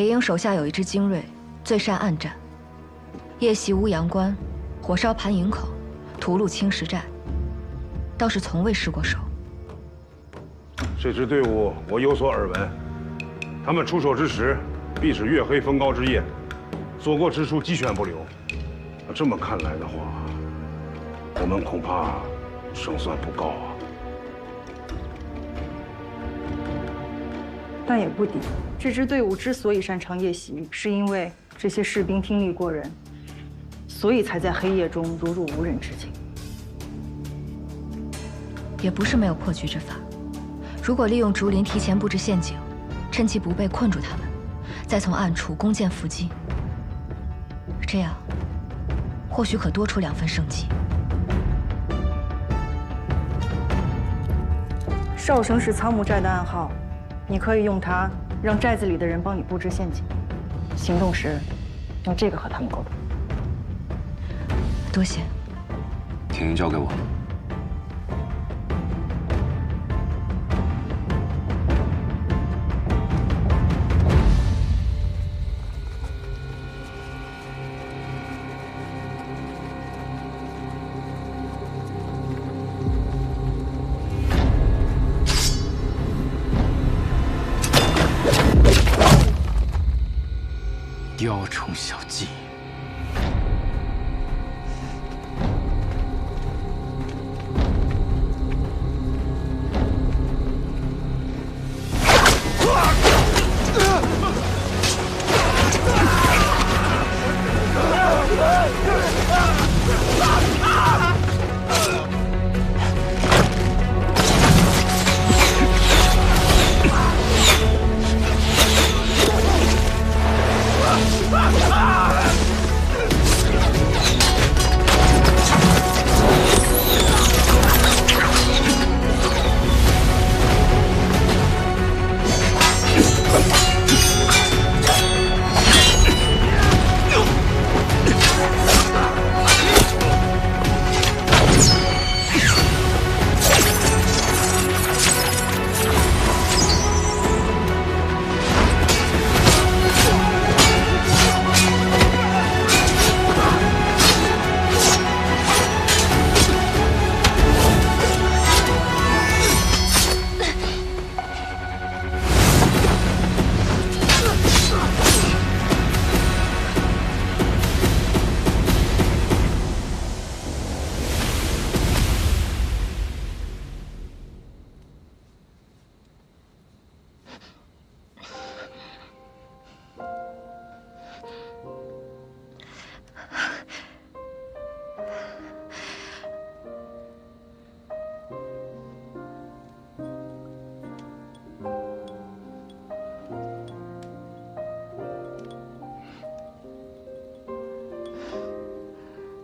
铁鹰手下有一支精锐，最善暗战，夜袭乌阳关，火烧盘营口，屠戮青石寨，倒是从未失过手。这支队伍我有所耳闻，他们出手之时，必是月黑风高之夜，所过之处鸡犬不留。这么看来的话，我们恐怕胜算不高啊。但也不低。这支队伍之所以擅长夜袭，是因为这些士兵听力过人，所以才在黑夜中如入无人之境。也不是没有破局之法。如果利用竹林提前布置陷阱，趁其不备困住他们，再从暗处弓箭伏击，这样或许可多出2分生机。少城是仓木寨的暗号，你可以用它让寨子里的人帮你布置陷阱，行动时用这个和他们沟通。多谢。铁鹰交给我。雕虫小技。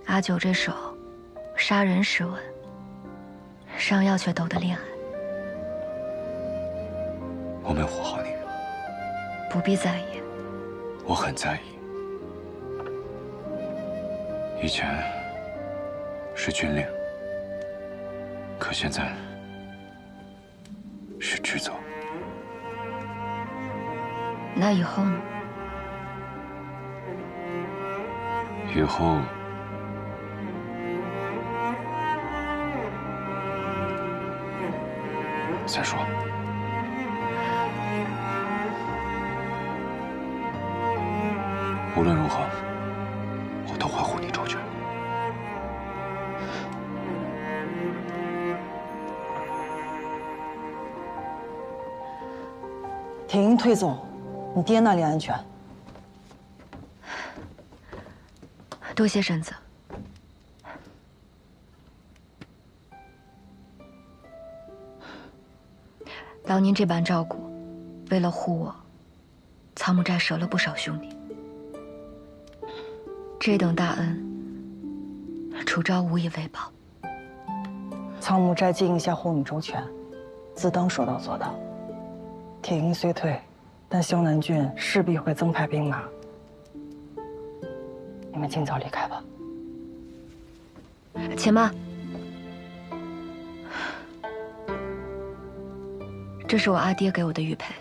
阿九这手，杀人时稳，上药却斗得恋爱。我没有活好你，不必在意。我很在意。以前是军令，可现在是职责。那以后呢？以后再说。无论如何，我都会护你周全。铁鹰退总，你爹那里安全？多谢婶子。劳您这般照顾，为了护我，仓木寨舍了不少兄弟。这等大恩，楚昭无以为报。仓木寨经营下护你周全，自当说到做到。铁鹰虽退，但萧南郡势必会增派兵马。你们尽早离开吧。且慢，这是我阿爹给我的玉佩，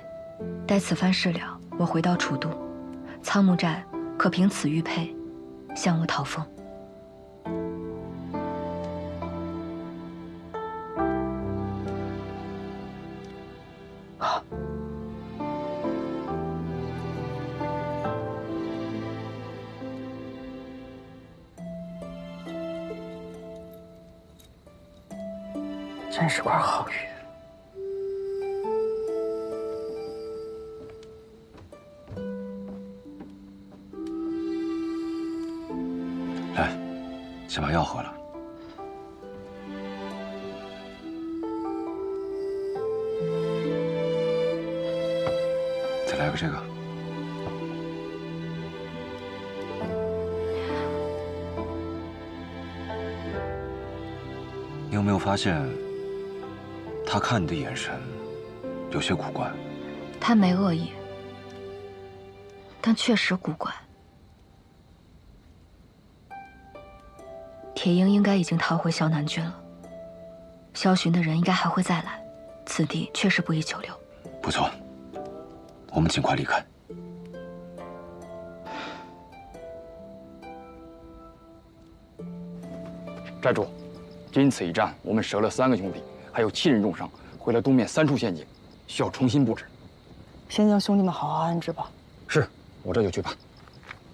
待此番事了，我回到楚都，苍木寨可凭此玉佩向我讨封。好。真是块好玉。来，先把药喝了。再来个这个。你有没有发现，他看你的眼神有些古怪？他没恶意，但确实古怪。铁鹰应该已经逃回萧南郡了，萧巡的人应该还会再来，此地确实不宜久留。不错，我们尽快离开。寨主，经此一战，我们折了3个兄弟，还有7人重伤，毁了东面3处陷阱，需要重新布置。先将兄弟们好好安置吧。是，我这就去办。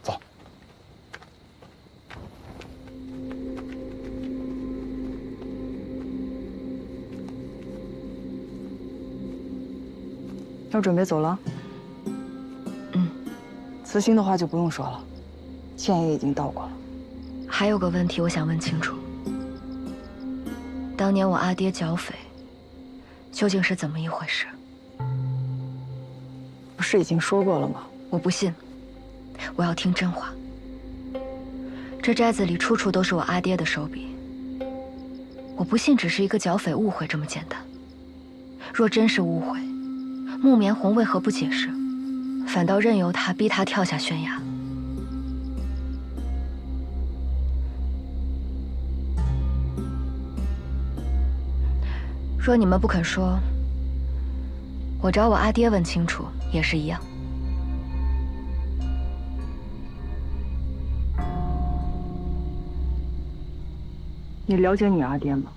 走。要准备走了？嗯。慈心的话就不用说了，倩也已经到过了。还有个问题我想问清楚。当年我阿爹剿匪，究竟是怎么一回事？不是已经说过了吗？我不信，我要听真话。这寨子里处处都是我阿爹的手笔，我不信只是一个剿匪误会这么简单。若真是误会，木棉红为何不解释，反倒任由他逼他跳下悬崖？若你们不肯说，我找我阿爹问清楚也是一样。你了解你阿爹吗？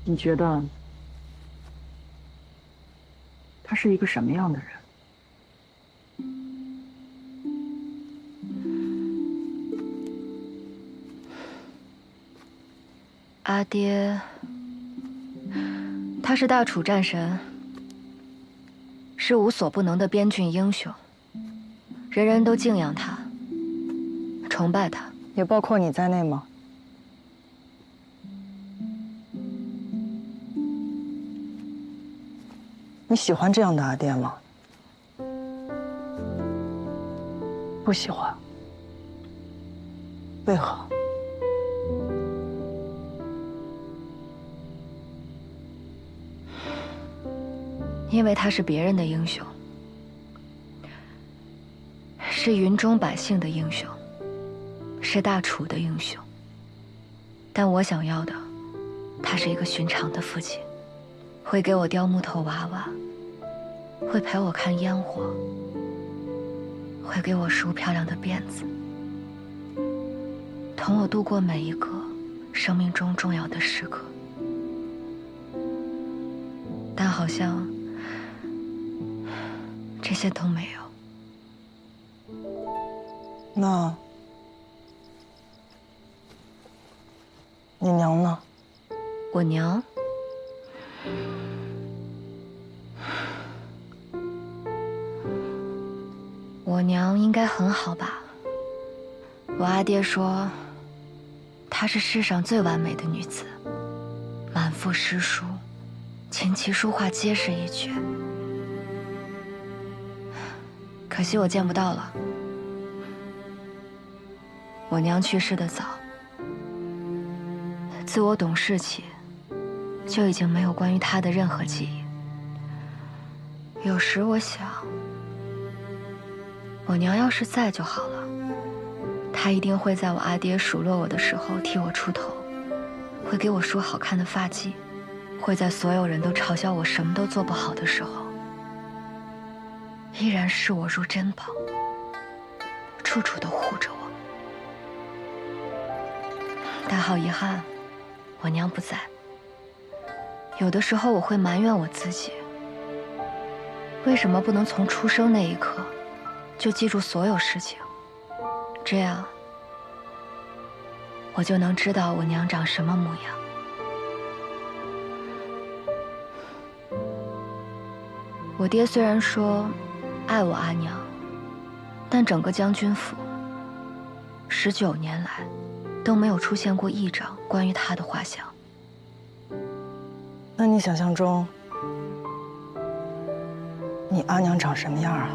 你觉得他是一个什么样的人？阿爹，他是大楚战神，是无所不能的边郡英雄，人人都敬仰他，崇拜他。也包括你在内吗？你喜欢这样的阿爹吗？不喜欢。为何？因为他是别人的英雄，是云中百姓的英雄，是大楚的英雄。但我想要的，他是一个寻常的父亲，会给我雕木头娃娃，会陪我看烟火，会给我梳漂亮的辫子，同我度过每一个生命中重要的时刻。但好像这些都没有。那你娘呢？我娘，我娘应该很好吧？我阿爹说，她是世上最完美的女子，满腹诗书，琴棋书画皆是一绝。可惜我见不到了。我娘去世的早，自我懂事起，就已经没有关于她的任何记忆。有时我想，我娘要是在就好了，她一定会在我阿爹数落我的时候替我出头，会给我梳好看的发髻，会在所有人都嘲笑我什么都做不好的时候，依然视我如珍宝，处处都护着我。但好遗憾，我娘不在。有的时候我会埋怨我自己，为什么不能从出生那一刻就记住所有事情？这样，我就能知道我娘长什么模样。我爹虽然说爱我阿娘，但整个将军府19年来都没有出现过一张关于他的画像。那你想象中，你阿娘长什么样啊？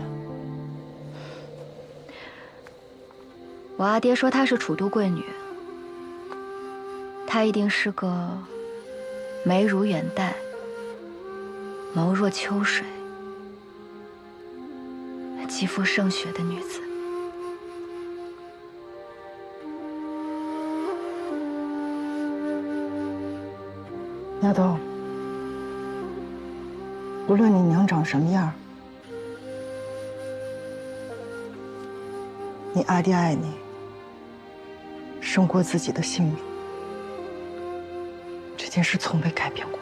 我阿爹说她是楚都贵女，她一定是个眉如远黛、眸若秋水、肌肤胜雪的女子。丫头，无论你娘长什么样，你阿爹爱你，胜过自己的性命，这件事从未改变过。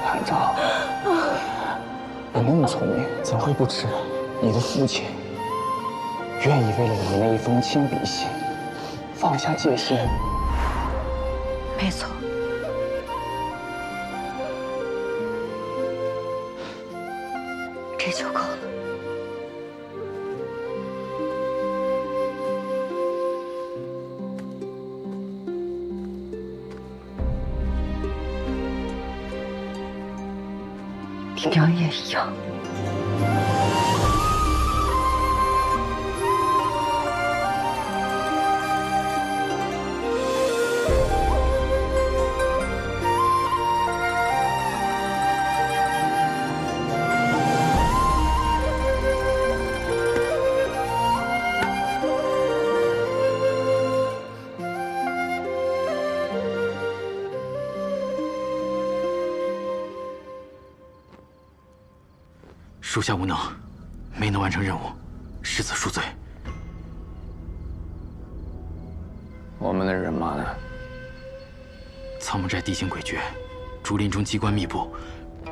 韩昭，我那么聪明，怎会不知你的父亲愿意为了你那一封亲笔信放下戒心？没错，这就够了。你娘也一样。属下无能，没能完成任务，实则恕罪。我们的人马呢？苍木寨地形诡谲，竹林中机关密布，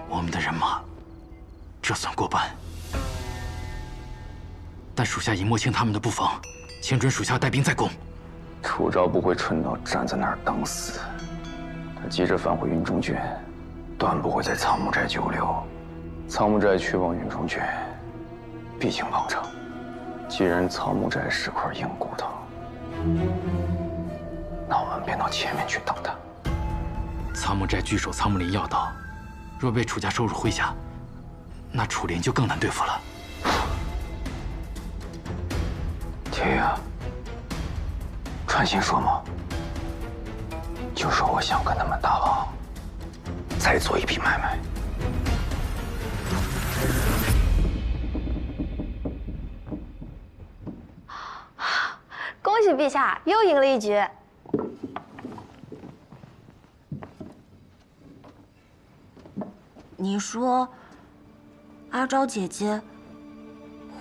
我们的人马这算过半。但属下已摸清他们的布防，请准属下带兵再攻。楚昭不会蠢到站在那儿等死，他急着返回云中郡，断不会在苍木寨久留。苍木寨去往云中郡，必经王城。既然苍木寨是块硬骨头，那我们便到前面去等他。苍木寨据守苍木林要道，若被楚家收入麾下，那楚林就更难对付了。铁爷，传信说吗？就说我想跟他们大王再做一笔买卖。恭喜陛下又赢了一局。你说，阿昭姐姐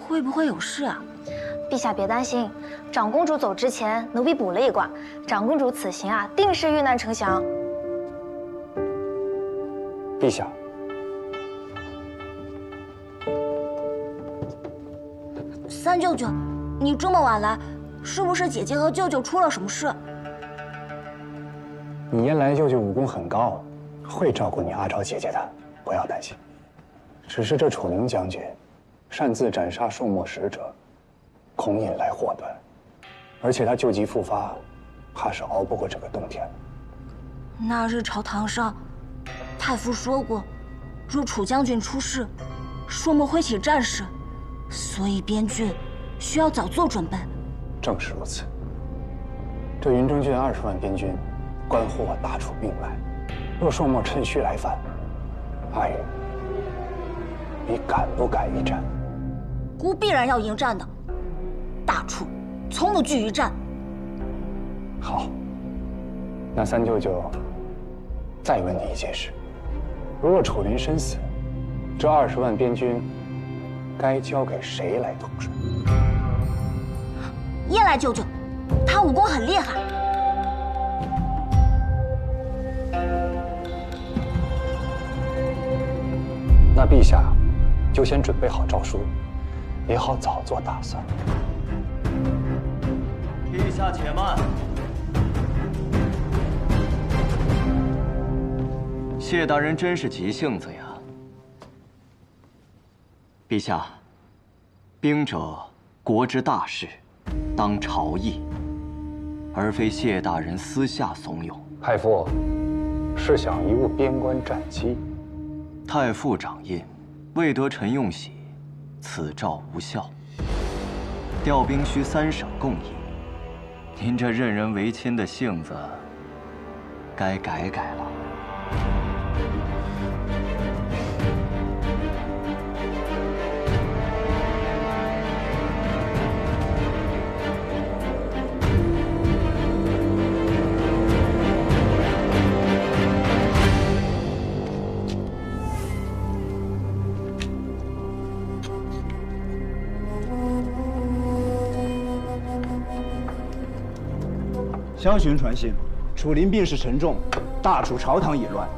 会不会有事啊？陛下别担心，长公主走之前，奴婢卜了一卦，长公主此行啊，定是遇难成祥。陛下，三舅舅，你这么晚来，是不是姐姐和舅舅出了什么事？你爷来舅舅武功很高，会照顾你阿昭姐姐的，不要担心。只是这楚宁将军擅自斩杀朔漠使者，恐引来祸端，而且他旧疾复发，怕是熬不过这个冬天。那日朝堂上，太傅说过，若楚将军出事，朔漠会起战事，所以边郡需要早做准备。正是如此。这云中郡20万边军，关乎我大楚命脉。若朔漠趁虚来犯，阿宇，你敢不敢一战？孤必然要迎战的。大楚从不惧于战。好，那三舅舅再问你一件事：如若楚林身死，这20万边军该交给谁来统帅？叶来舅舅，他武功很厉害。那陛下就先准备好诏书，也好早做打算。陛下且慢。谢大人真是急性子呀。陛下，兵者，国之大事，当朝议，而非谢大人私下怂恿。太傅是想贻误边关战机。太傅掌印，未得臣用玺，此诏无效。调兵需3省共议，您这任人唯亲的性子，该改改了。萧巡传信，楚林病势沉重，大楚朝堂已乱。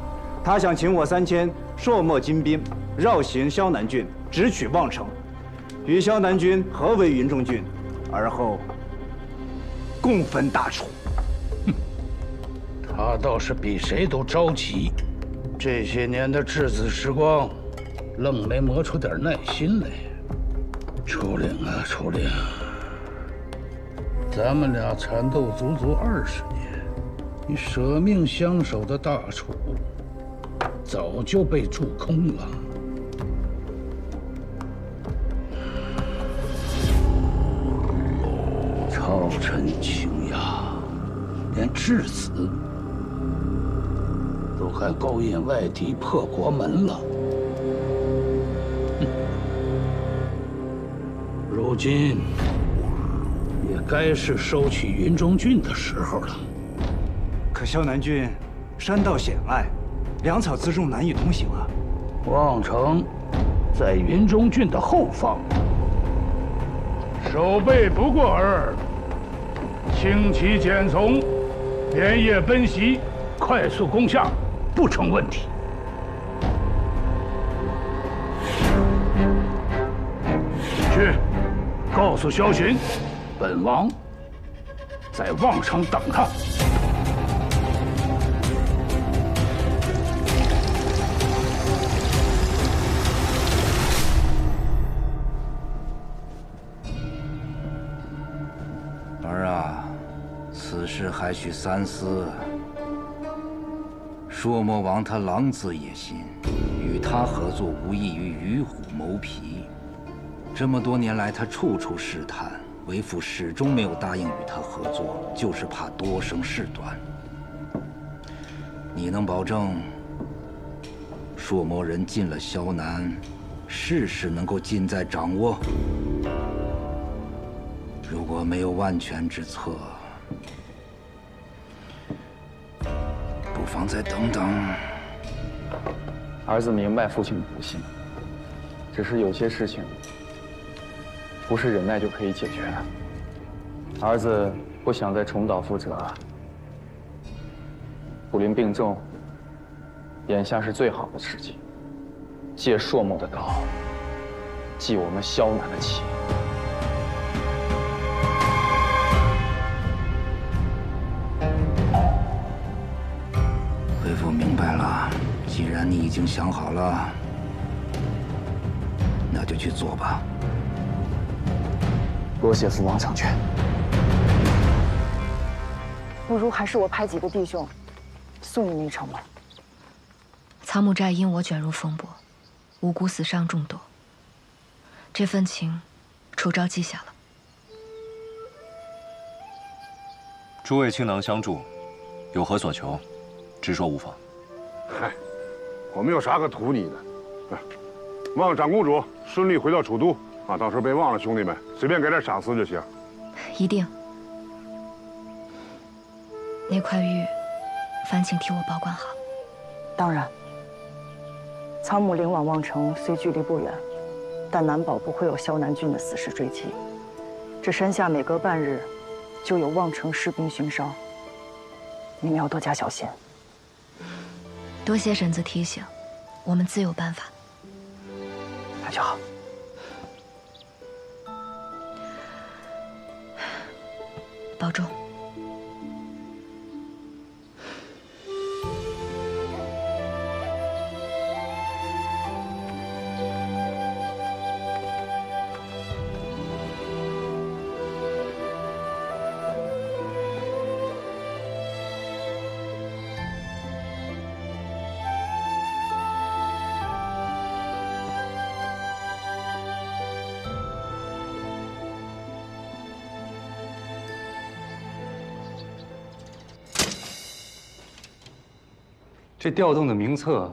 他想请我3000朔漠精兵绕行萧南郡，直取望城，与萧南军合围云中郡，而后共分大楚。他倒是比谁都着急，这些年的稚子时光，愣没磨出点耐心来。楚岭啊，楚岭！咱们俩缠斗足足20年，你舍命相守的大楚，早就被蛀空了。朝臣倾轧，连质子都还勾引外敌破国门了。如今也该是收取云中郡的时候了。可萧南郡山道险隘，粮草辎重难以通行啊。望城在云中郡的后方，守备不过尔，轻骑简从，连夜奔袭，快速攻下，不成问题。去，告诉萧巡，本王在望城等他。儿啊，此事还需三思。朔漠王他狼子野心，与他合作无异于与虎谋皮。这么多年来，他处处试探，为父始终没有答应与他合作，就是怕多生事端。你能保证朔漠人进了萧南，事事能够尽在掌握？如果没有万全之策，不妨再等等。儿子明白父亲的不幸，只是有些事情不是忍耐就可以解决的。儿子不想再重蹈覆辙。武林病重，眼下是最好的时机，借朔漠的刀，祭我们萧南的旗。恢复明白了，既然你已经想好了，那就去做吧。多谢父王成全。不如还是我派几个弟兄送你一程吧。草木寨因我卷入风波，无辜死伤众多。这份情，楚昭记下了。诸位倾囊相助，有何所求，直说无妨。嗨，我们有啥可图你的？望长公主顺利回到楚都啊！到时候别忘了兄弟们，随便给点赏赐就行。一定。那块玉，烦请替我保管好。当然，苍木岭往望城虽距离不远，但难保不会有萧南郡的死士追击。这山下每隔半日，就有望城士兵巡哨，你们要多加小心。多谢婶子提醒，我们自有办法。那就好。保重。这调动的名册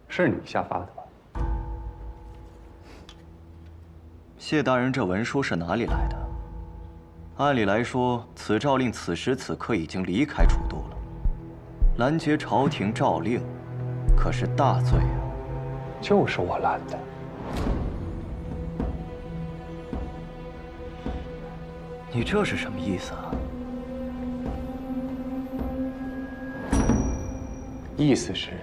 是你下发的吧？谢大人，这文书是哪里来的？按理来说，此诏令此时此刻已经离开楚都了。拦截朝廷诏令，可是大罪啊！就是我拦的。你这是什么意思啊？意思是，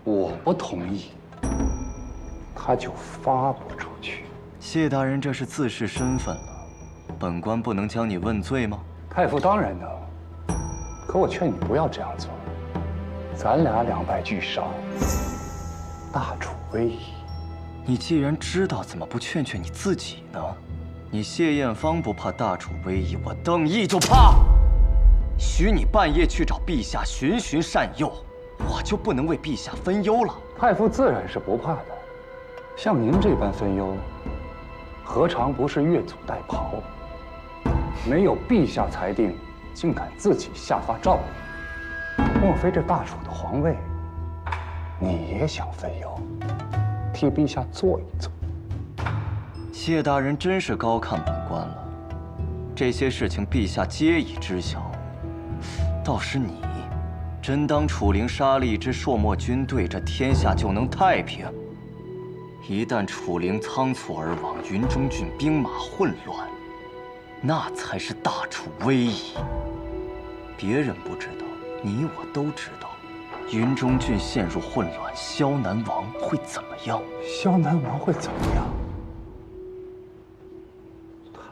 我不同意，他就发不出去。谢大人，这是自视身份了，本官不能将你问罪吗？太傅当然能，可我劝你不要这样做。咱俩两败俱伤，大楚危矣。你既然知道，怎么不劝劝你自己呢？你谢艳芳不怕大楚危矣，我邓毅就怕。许你半夜去找陛下循循善诱，我就不能为陛下分忧了？太傅自然是不怕的，像您这般分忧，何尝不是越俎代庖？没有陛下裁定，竟敢自己下发诏令，莫非这大楚的皇位，你也想分忧，替陛下做一做？谢大人真是高看本官了，这些事情陛下皆已知晓。倒是你，真当楚灵杀了一支朔漠军队，这天下就能太平？一旦楚灵仓促而亡，云中郡兵马混乱，那才是大楚危矣。别人不知道，你我都知道，云中郡陷入混乱，萧南王会怎么样？萧南王会怎么样？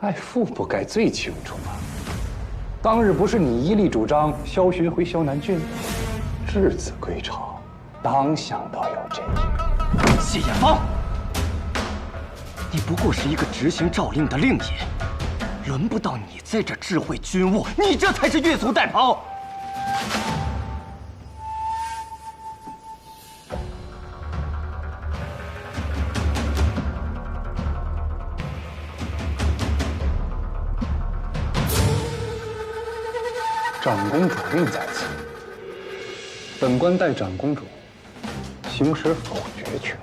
太傅不该最清楚吗？当日不是你一力主张萧巡回萧南郡，质子归朝，当想到有这一日。谢艳芳，你不过是一个执行诏令的令尹，轮不到你在这智慧军务，你这才是越俎代庖。长公主令在此，本官代长公主行使否决权。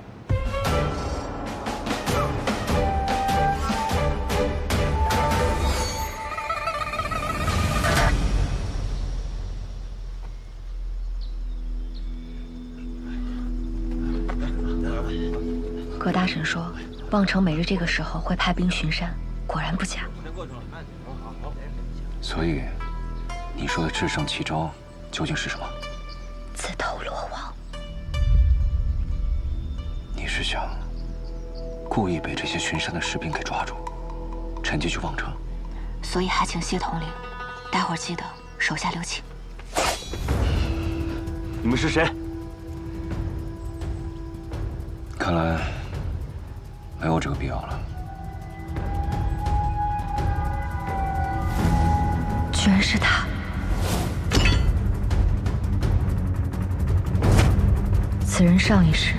葛大婶说，望城每日这个时候会派兵巡山，果然不假。所以，你说的制胜奇招究竟是什么？自投罗网。你是想故意被这些巡山的士兵给抓住，趁机去望城？所以还请谢统领，待会儿记得手下留情。你们是谁？看来没有这个必要了。居然是他！此人上一世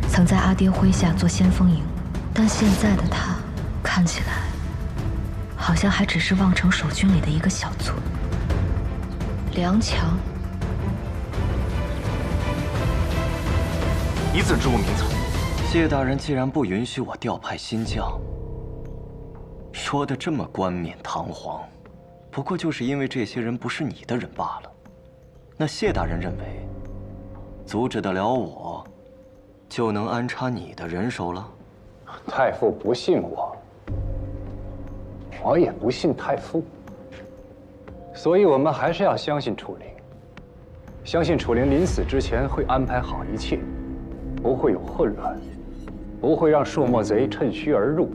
曾在阿爹麾下做先锋营，但现在的他看起来好像还只是望城守军里的一个小卒。梁强，你怎知我名字？谢大人既然不允许我调派新将，说的这么冠冕堂皇，不过就是因为这些人不是你的人罢了。那谢大人认为，阻止得了我，就能安插你的人手了。太傅不信我，我也不信太傅，所以我们还是要相信楚灵，相信楚灵临死之前会安排好一切，不会有混乱，不会让朔漠贼趁虚而入。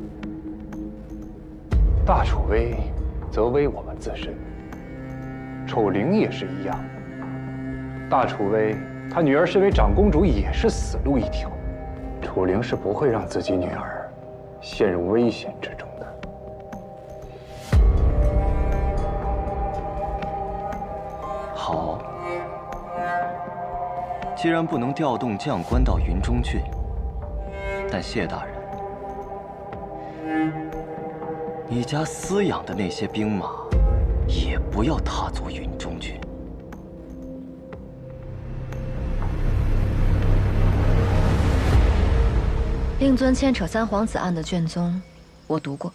大楚危，则危我们自身。楚灵也是一样。大楚危，他女儿身为长公主，也是死路一条。楚灵是不会让自己女儿陷入危险之中的。好，既然不能调动将官到云中郡，但谢大人，你家私养的那些兵马，也不要踏足云中郡。令尊牵扯三皇子案的卷宗，我读过。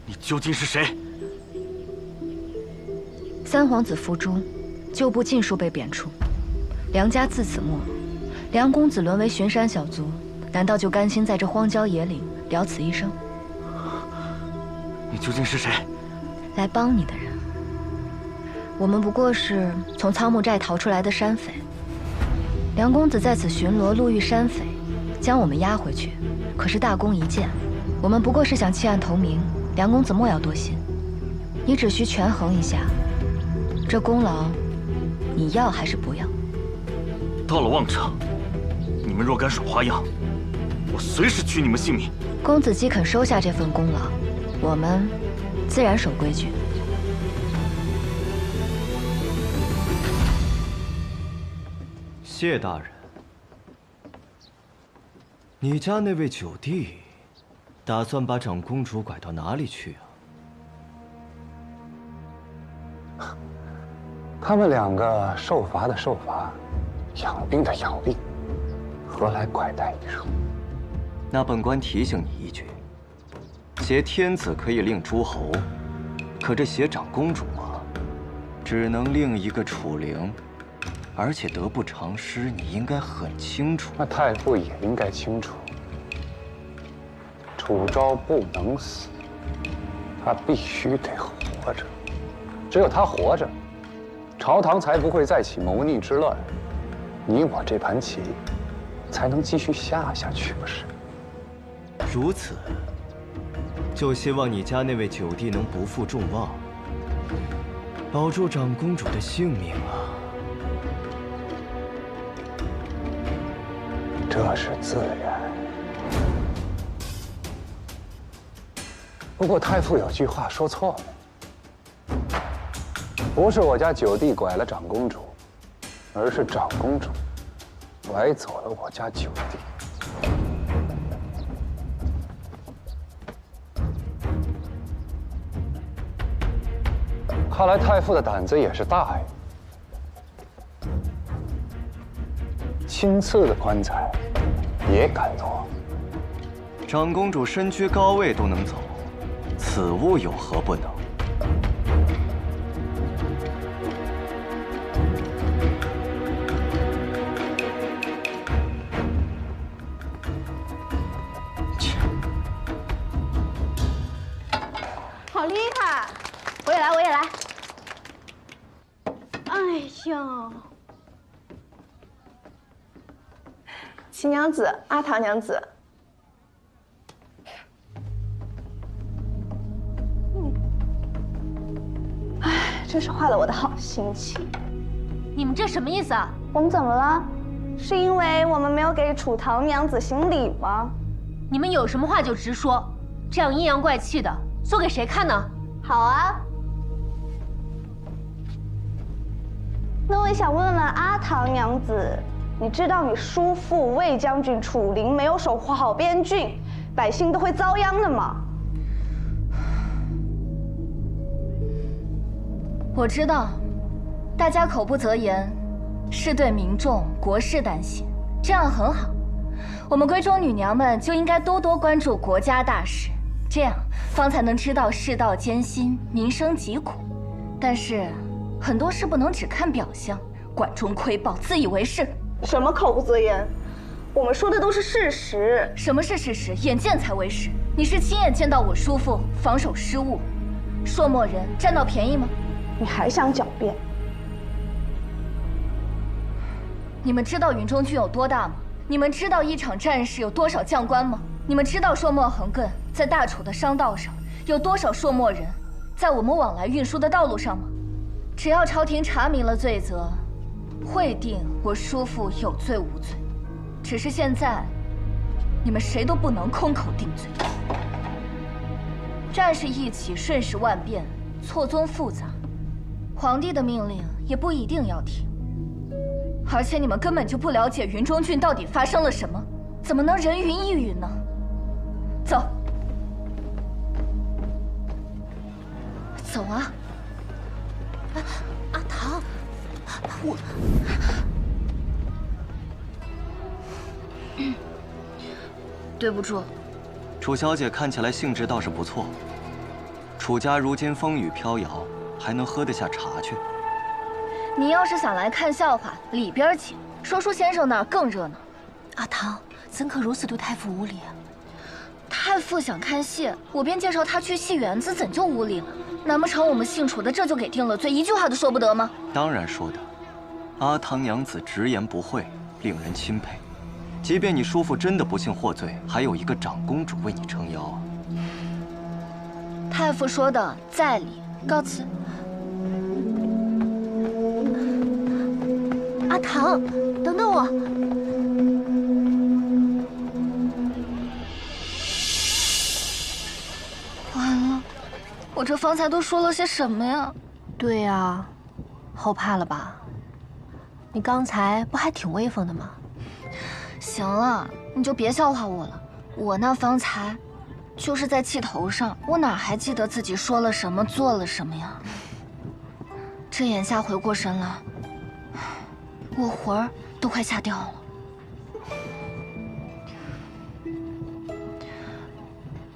你究竟是谁？三皇子伏诛，旧部尽数被贬黜，梁家自此没落。梁公子沦为巡山小卒，难道就甘心在这荒郊野岭了此一生？你究竟是谁？来帮你的人。我们不过是从苍木寨逃出来的山匪。梁公子在此巡逻，路遇山匪，将我们押回去。可是大功一件，我们不过是想弃暗投明，梁公子莫要多心。你只需权衡一下，这功劳，你要还是不要？到了望城，你们若敢耍花样，我随时取你们性命。公子既肯收下这份功劳，我们自然守规矩。谢大人，你家那位九弟，打算把长公主拐到哪里去啊？他们两个受罚的受罚，养病的养病，何来拐带一说？那本官提醒你一句：挟天子可以令诸侯，可这挟长公主啊，只能令一个楚灵。而且得不偿失，你应该很清楚。那太傅也应该清楚，楚昭不能死，他必须得活着。只有他活着，朝堂才不会再起谋逆之乱，你我这盘棋才能继续下去，不是？如此，就希望你家那位九弟能不负众望，保住长公主的性命啊！这是自然。不过太傅有句话说错了，不是我家九弟拐了长公主，而是长公主拐走了我家九弟。看来太傅的胆子也是大呀，亲赐的棺材也敢挪。长公主身居高位都能走，此物有何不能？好厉害！我也来，我也来。哎呀！齐娘子，阿桃娘子。哎，真是坏了我的好心情。你们这什么意思啊？我们怎么了？是因为我们没有给楚唐娘子行礼吗？你们有什么话就直说，这样阴阳怪气的，做给谁看呢？好啊。那我也想问问阿唐娘子，你知道你叔父魏将军楚灵没有守护好边郡，百姓都会遭殃的吗？我知道，大家口不择言，是对民众国事担心，这样很好。我们闺中女娘们就应该多多关注国家大事，这样方才能知道世道艰辛，民生疾苦。但是，很多事不能只看表象，管中窥豹，自以为是。什么口不择言？我们说的都是事实。什么是事实？眼见才为实。你是亲眼见到我叔父防守失误，朔漠人占到便宜吗？你还想狡辩？你们知道云中郡有多大吗？你们知道一场战事有多少将官吗？你们知道朔漠横亘在大楚的商道上有多少朔漠人，在我们往来运输的道路上吗？只要朝廷查明了罪责，会定我叔父有罪无罪。只是现在，你们谁都不能空口定罪。战事一起，瞬时万变，错综复杂，皇帝的命令也不一定要听。而且你们根本就不了解云中郡到底发生了什么，怎么能人云亦云呢？走，走啊！阿唐，我。对不住。楚小姐看起来兴致倒是不错。楚家如今风雨飘摇，还能喝得下茶去。你要是想来看笑话，里边请，说书先生那儿更热闹。阿唐，怎可如此对太傅无礼？太傅想看戏，我便介绍他去戏园子，怎就无礼了？难不成我们姓楚的这就给定了罪，一句话都说不得吗？当然说的。阿唐娘子直言不讳，令人钦佩。即便你叔父真的不幸获罪，还有一个长公主为你撑腰啊。太傅说的在理，告辞。阿唐，等等我。完了，我这方才都说了些什么呀？对呀，后怕了吧？你刚才不还挺威风的吗？行了，你就别笑话我了。我那方才，就是在气头上，我哪还记得自己说了什么，做了什么呀？这眼下回过神来，我魂儿都快吓掉了。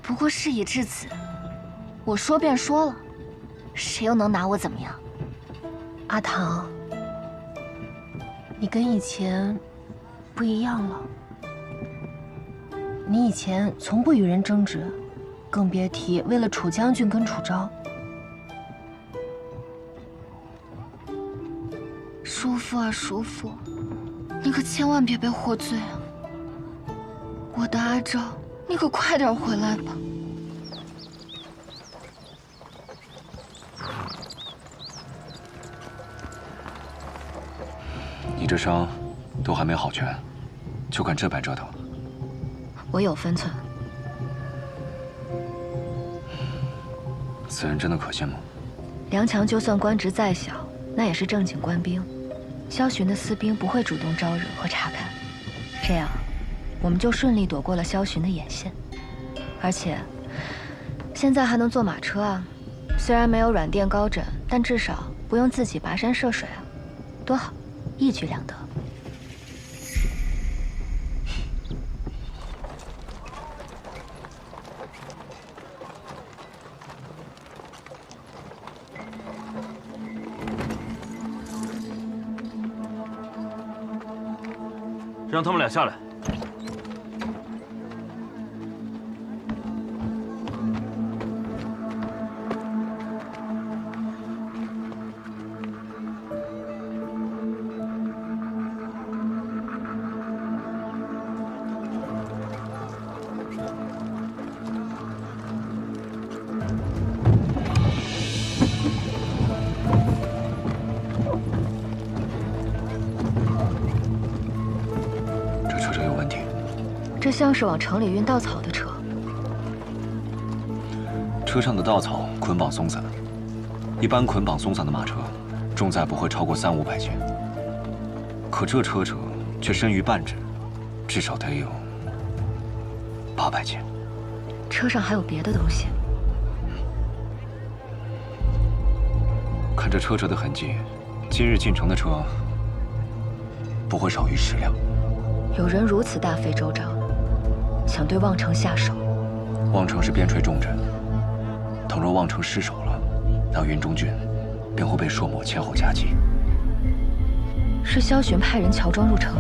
不过事已至此，我说便说了，谁又能拿我怎么样？阿唐，你跟以前不一样了。你以前从不与人争执，更别提为了楚将军跟楚昭。叔父啊，叔父，你可千万别被获罪啊！我的阿昭，你可快点回来吧。你这伤都还没好全，就敢这般折腾？我有分寸。此人真的可信吗？梁强就算官职再小，那也是正经官兵。萧巡的私兵不会主动招惹和查看，这样，我们就顺利躲过了萧巡的眼线。而且，现在还能坐马车啊！虽然没有软垫高枕，但至少不用自己跋山涉水啊，多好，一举两得。让他们俩下来。这像是往城里运稻草的车。车上的稻草捆绑松散，一般捆绑松散的马车，重载不会超过300-500斤。可这车辙却深于半指，至少得有800斤。车上还有别的东西？看这车辙的痕迹，今日进城的车不会少于10辆。有人如此大费周章，想对望城下手。望城是边陲重镇，倘若望城失守了，那云中郡便会被硕墨前后夹击。是萧巡派人乔装入城，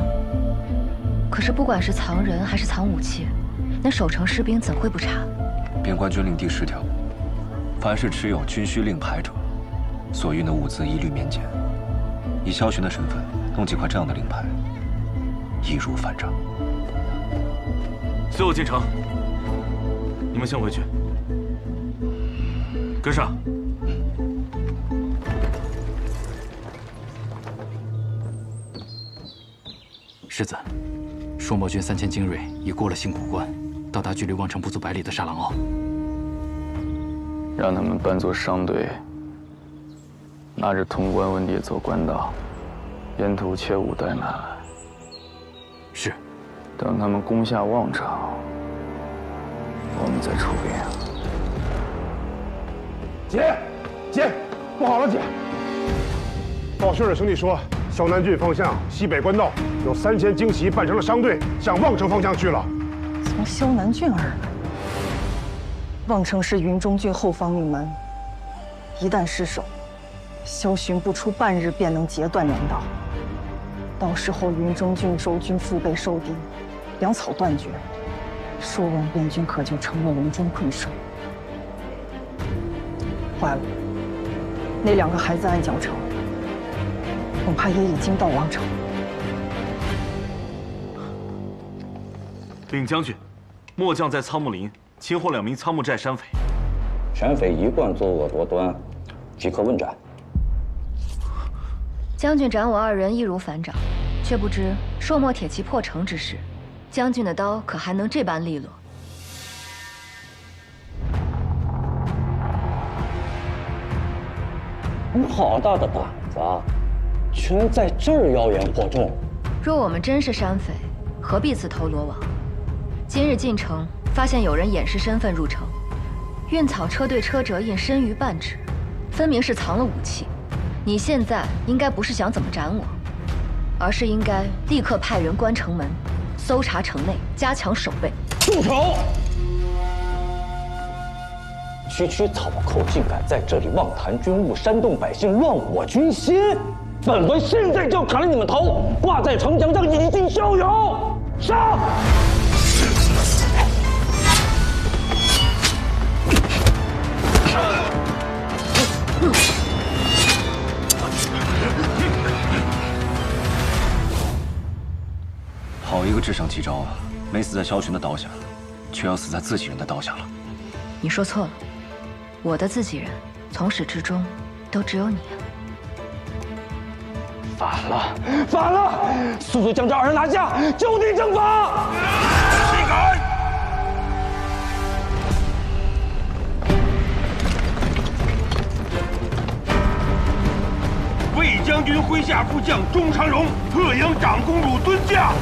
可是不管是藏人还是藏武器，那守城士兵怎会不查？边关军令第10条，凡是持有军需令牌者，所运的物资一律免检。以萧巡的身份弄几块这样的令牌，易如反掌。随我进城，你们先回去。跟上。世子，朔漠军3000精锐已过了信古关，到达距离望城不足100里的沙朗坳。让他们扮作商队，拿着潼关文牒走官道，沿途切勿怠慢。是。等他们攻下望城，我们再出兵。姐，不好了，姐！报信的兄弟说，萧南郡方向西北官道有3000精骑扮成了商队，向望城方向去了。从萧南郡而来。望城是云中郡后方命门，一旦失守，萧巡不出半日便能截断粮道。到时候云中郡守军腹背受敌，粮草断绝，朔望边军可就成了笼中困兽。坏了，那2个还在暗角城，恐怕也已经到王城。禀将军，末将在苍木林擒获2名苍木寨山匪。山匪一贯作恶多端，即刻问斩。将军斩我2人易如反掌，却不知朔漠铁骑破城之时，将军的刀可还能这般利落？你好大的胆子，居然在这儿妖言惑众！若我们真是山匪，何必自投罗网？今日进城，发现有人掩饰身份入城，运草车队车辙印深于半指，分明是藏了武器。你现在应该不是想怎么斩我，而是应该立刻派人关城门，搜查城内，加强守备。住手！区草寇竟敢在这里妄谈军务，煽动百姓，乱我军心！本官现在就砍了你们头，挂在城墙上以儆效尤！上！好一个智胜奇招啊！没死在萧巡的刀下，却要死在自己人的刀下了。你说错了，我的自己人从始至终都只有你啊！反了！速速将这2人拿下，就地正法！谁敢！魏将军麾下副将钟长荣特迎长公主尊驾。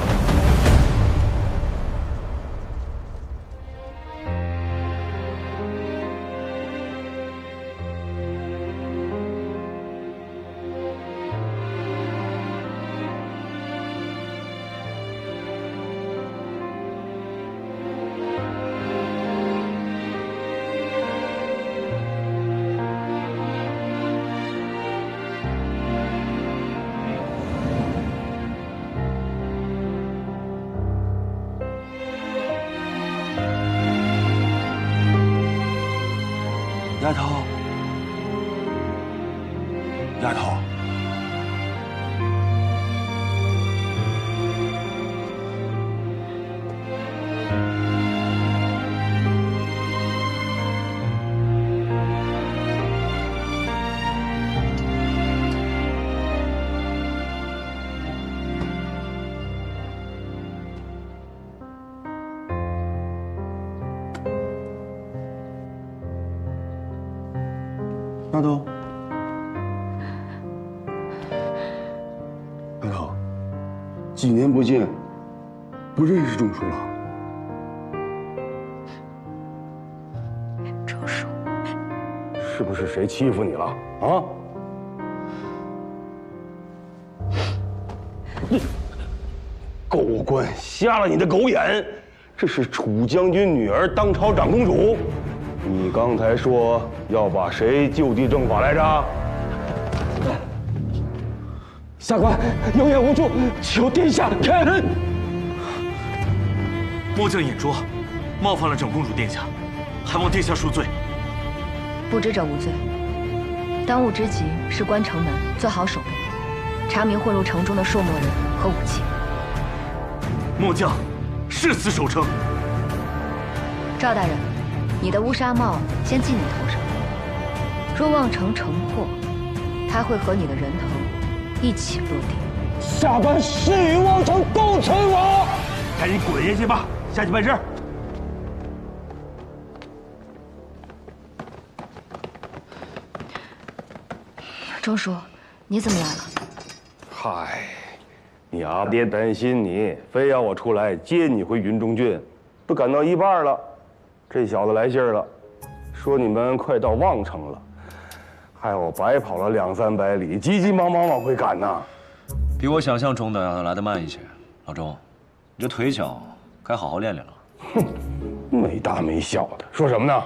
丫头，丫头，丫头，丫头，几年不见，不认识钟叔了？钟叔，是不是谁欺负你了啊？你狗官瞎了你的狗眼！这是楚将军女儿当朝长公主。你刚才说要把谁就地正法来着？下官有眼无珠，求殿下开恩。末将眼拙，冒犯了长公主殿下，还望殿下恕罪。不知者无罪。当务之急是关城门，做好守备，查明混入城中的朔漠人和武器。末将誓死守城。赵大人，你的乌纱帽先系你头上。若望城城破，他会和你的人头一起落地。下官誓与望城共存亡。赶紧滚下去吧，下去办事。钟叔，你怎么来了？嗨，你阿爹担心你，非要我出来接你回云中郡，都赶到一半了，这小子来信了，说你们快到望城了，害我白跑了2、300里，急急忙忙往回赶呐。比我想象中的来得慢一些。老钟，你这腿脚该好好练练了。哼，没大没小的，说什么呢？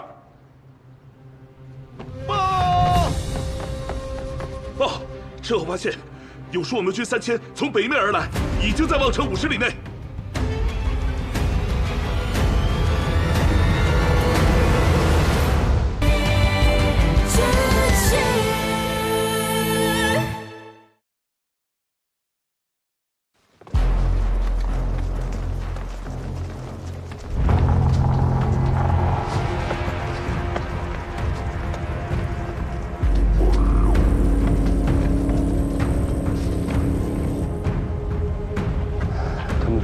报，趁后发现有朔漠军3000从北面而来，已经在望城50里内。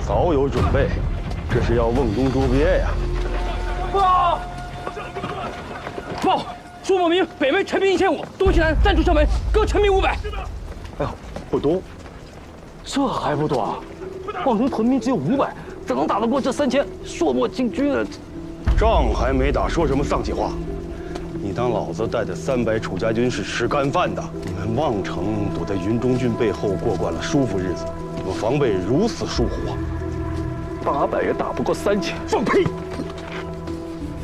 早有准备，这是要瓮中捉鳖呀！报！朔漠民北门陈兵1500，东西南3处城门各陈兵500。哎呦，不多，这还不多啊！望城屯兵只有500，怎能打得过这3000朔漠精军呢？仗还没打，说什么丧气话？你当老子带的300楚家军是吃干饭的？你们望城躲在云中郡背后过惯了舒服日子，你们防备如此疏忽啊！800也打不过3000，放屁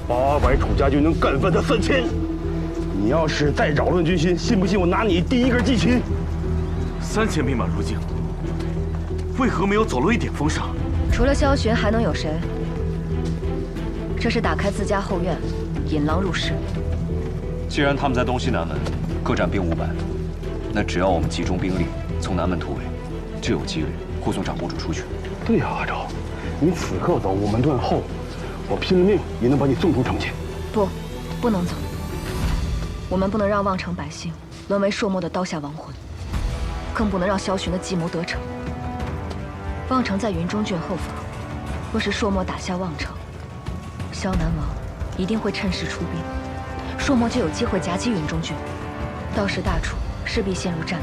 ！800楚家军能干翻他3000，你要是再扰乱军心，信不信我拿你第一根鸡群？3000兵马入境，为何没有走漏一点风声？除了萧巡，还能有谁？这是打开自家后院，引狼入室。既然他们在东西南门各占兵500，那只要我们集中兵力从南门突围，就有机会护送长公主出去。对呀，阿昭，你此刻走，我们断后，我拼了命也能把你送出城去。不能走。我们不能让望城百姓沦为朔漠的刀下亡魂，更不能让萧巡的计谋得逞。望城在云中郡后方，若是朔漠打下望城，萧南王一定会趁势出兵，朔漠就有机会夹击云中郡，到时大楚势必陷入战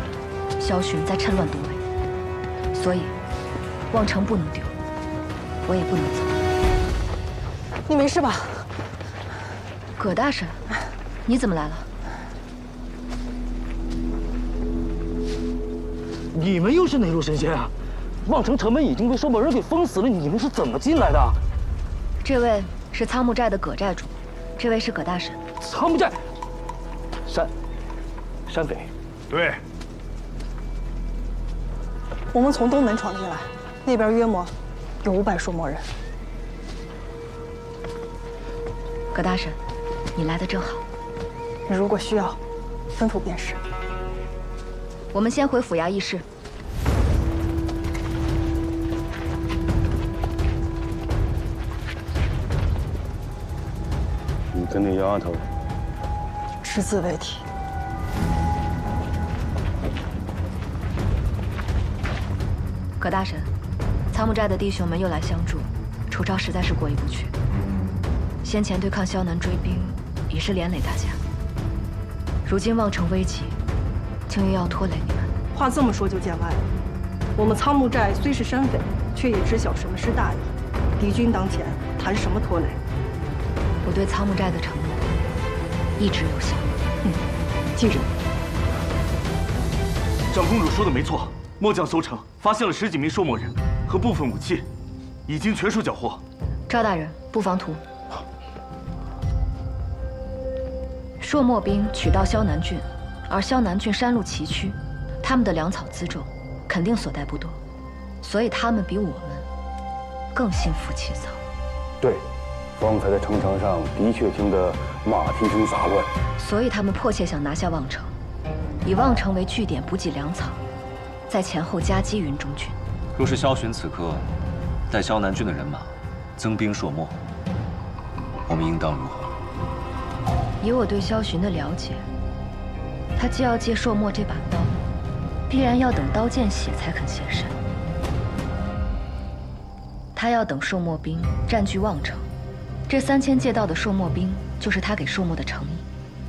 乱，萧巡再趁乱夺围。所以，望城不能丢，我也不能走。你没事吧？葛大婶，你怎么来了？你们又是哪路神仙啊？望城城门已经被朔漠人给封死了，你们是怎么进来的？这位是苍木寨的葛寨主，这位是葛大婶。苍木寨，山匪。对。我们从东门闯进来，那边约莫有500朔漠人。葛大婶，你来的正好。你如果需要，吩咐便是。我们先回府衙议事。你跟那丫头只字未提。葛大婶，苍木寨的弟兄们又来相助，楚昭实在是过意不去。先前对抗萧南追兵，已是连累大家。如今望城危急，竟又要拖累你们。话这么说就见外了。我们苍木寨虽是山匪，却也知晓什么是大义。敌军当前，谈什么拖累？我对苍木寨的承诺一直有效。记着。长公主说的没错，末将搜城发现了10几名朔漠人和部分武器，已经全数缴获。赵大人，不妨图。朔漠兵取道萧南郡，而萧南郡山路崎岖，他们的粮草辎重肯定所带不多，所以他们比我们更心浮气躁。对，方才在城墙上的确听得马蹄声杂乱，所以他们迫切想拿下望城，以望城为据点补给粮草，在前后夹击云中军。若是萧巡此刻带萧南郡的人马增兵朔漠，我们应当如何？以我对萧巡的了解，他既要借朔漠这把刀，必然要等刀见血才肯现身。他要等朔漠兵占据望城，这3000借到的朔漠兵就是他给朔漠的诚意，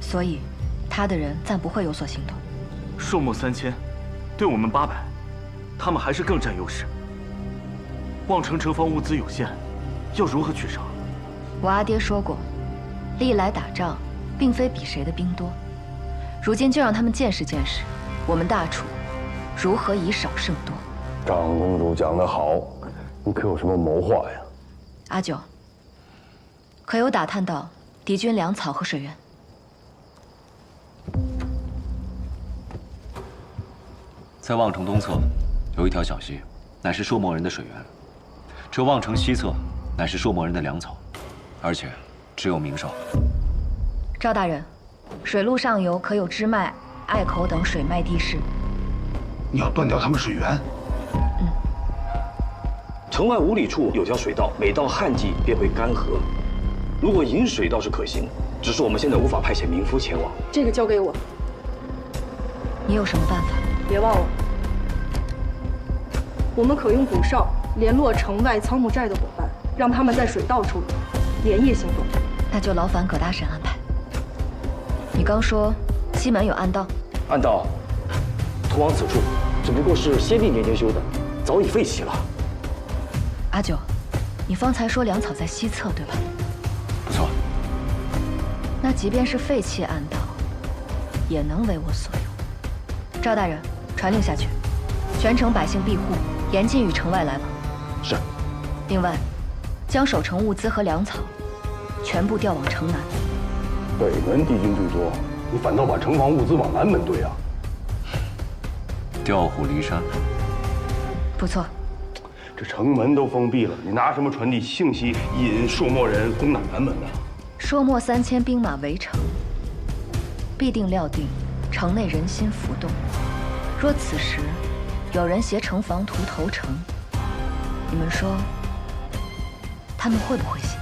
所以他的人暂不会有所行动。朔漠3000，对我们800，他们还是更占优势。望城城防物资有限，要如何取胜？我阿爹说过，历来打仗并非比谁的兵多，如今就让他们见识见识，我们大楚如何以少胜多。长公主讲得好，你可有什么谋划呀？阿九，可有打探到敌军粮草和水源？在望城东侧有一条小溪，乃是朔漠人的水源；这望城西侧乃是朔漠人的粮草，而且只有明哨。赵大人，水路上游可有支脉、隘口等水脉地势？你要断掉他们水源？城外5里处有条水道，每到旱季便会干涸。如果引水倒是可行，只是我们现在无法派遣民夫前往。这个交给我。你有什么办法？别忘了，我们可用鼓哨联络城外仓木寨的伙伴，让他们在水道处连夜行动。那就劳烦葛大婶安排。你刚说西门有暗道，暗道通往此处，只不过是先帝年间修的，早已废弃了。阿九，你方才说粮草在西侧，对吧？不错。那即便是废弃暗道，也能为我所用。赵大人，传令下去，全城百姓庇护，严禁与城外来往。是。另外，将守城物资和粮草全部调往城南。北门敌军最多，你反倒把城防物资往南门堆啊？调虎离山。不错。这城门都封闭了，你拿什么传递信息，引朔漠人攻打南门呢？朔漠3000兵马围城，必定料定城内人心浮动。若此时有人携城防图投诚，你们说他们会不会信？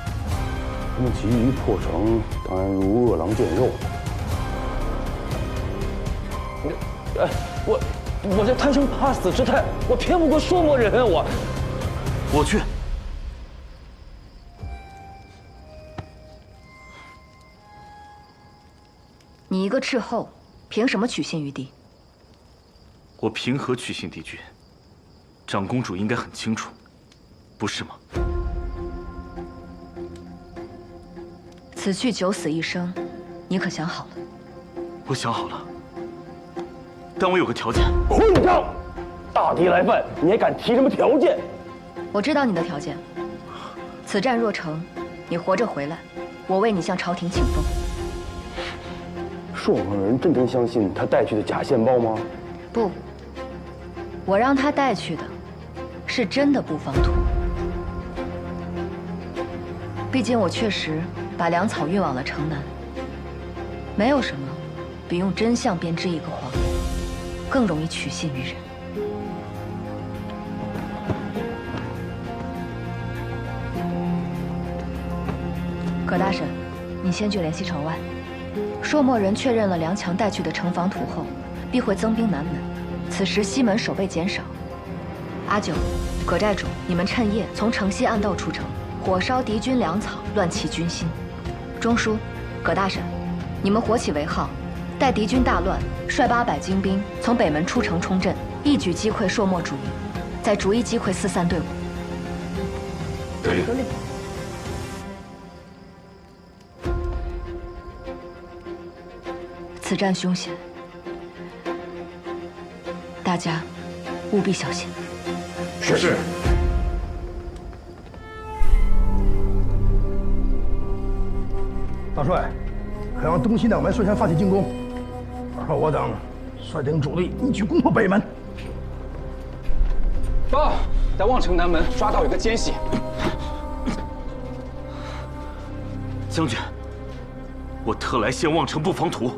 他们急于破城，当然如饿狼见肉。我这贪生怕死之态，我骗不过朔漠人，我去。你一个斥候，凭什么取信于敌？我凭何取信敌军？长公主应该很清楚，不是吗？此去九死一生，你可想好了？我想好了，但我有个条件。混账！大敌来犯，你还敢提什么条件？我知道你的条件。此战若成，你活着回来，我为你向朝廷请封。朔漠人真相信他带去的假线报吗？不，我让他带去的是真的布防图。毕竟我确实把粮草运往了城南，没有什么比用真相编织一个谎言更容易取信于人。葛大婶，你先去联系城外。朔漠人确认了梁强带去的城防图后，必会增兵南门。此时西门守备减少。阿九、葛寨主，你们趁夜从城西暗道出城，火烧敌军粮草，乱其军心。中书、葛大婶，你们火起为号，待敌军大乱，率800精兵从北门出城冲阵，一举击溃朔漠主营，再逐一击溃四散队伍。得令。此战凶险，大家务必小心。是。大帅，可让东西两门率先发起进攻，而后我等率领主力一举攻破北门。报，在望城南门抓到一个奸细。将军，我特来献望城布防图。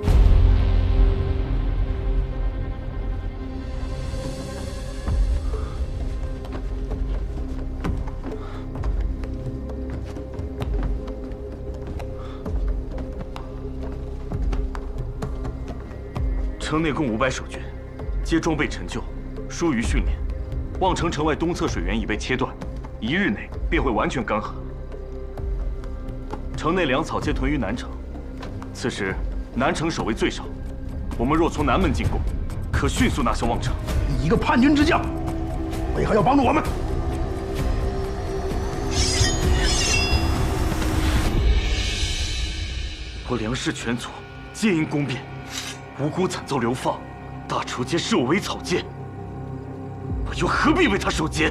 城内共500守军，皆装备陈旧，疏于训练。望城城外东侧水源已被切断，1日内便会完全干涸。城内粮草皆屯于南城，此时南城守卫最少，我们若从南门进攻，可迅速拿下望城。你一个叛军之将，为何要帮助我们？我粮食全族，皆因宫变，无辜惨遭流放，大楚皆视我为草芥，我又何必为他守节？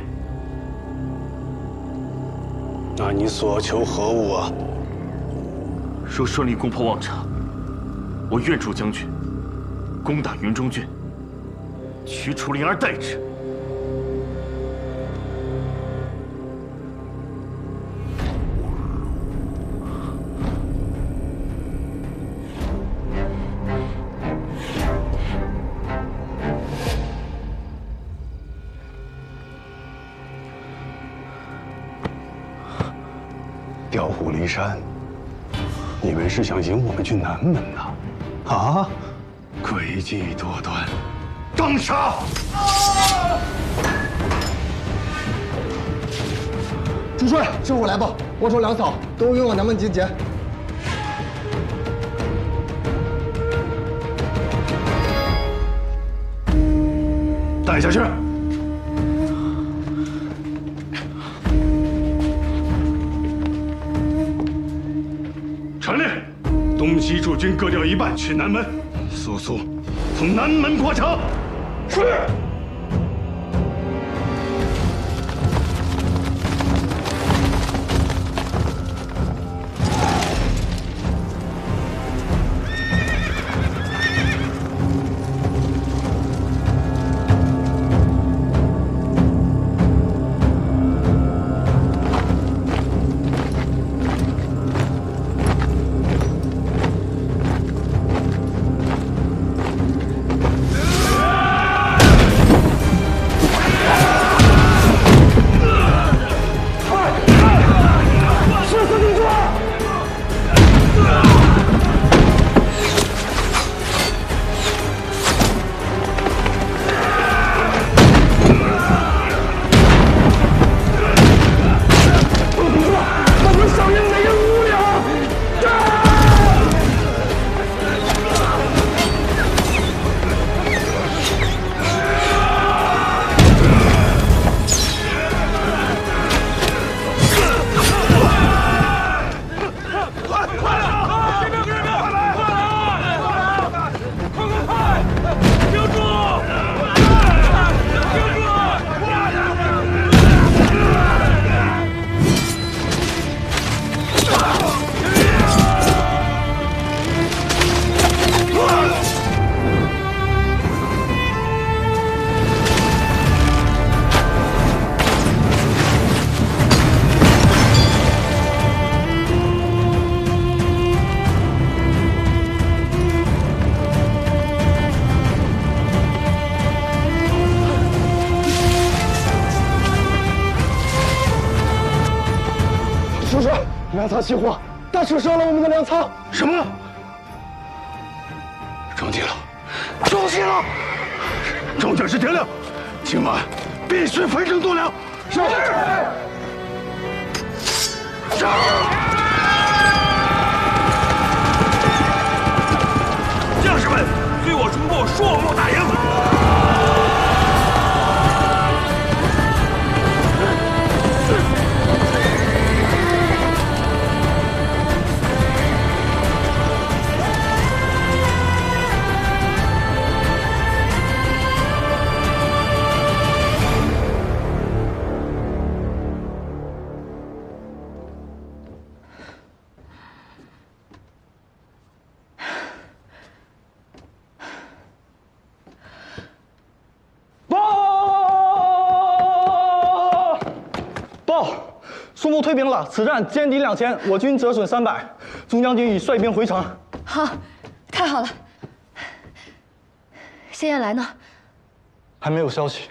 那你所求何物啊？若顺利攻破望城，我愿助将军攻打云中郡，取楚灵儿代之。调虎离山，你们是想引我们去南门呐？啊，诡计多端，当杀！主帅，是我来报，望城粮草都运往南门集结。带下去。传令，东西驻军各调一半去南门，速速从南门破城。是。粮草起火，大楚烧了我们的粮仓。什么？中计了！中计了！众将士听令，今晚必须焚城度粮。是。上！将士们，随我冲破朔漠大营！报，苏木退兵了，此战歼敌2000，我军折损300，朱将军已率兵回城。好，太好了。谢燕来呢？还没有消息。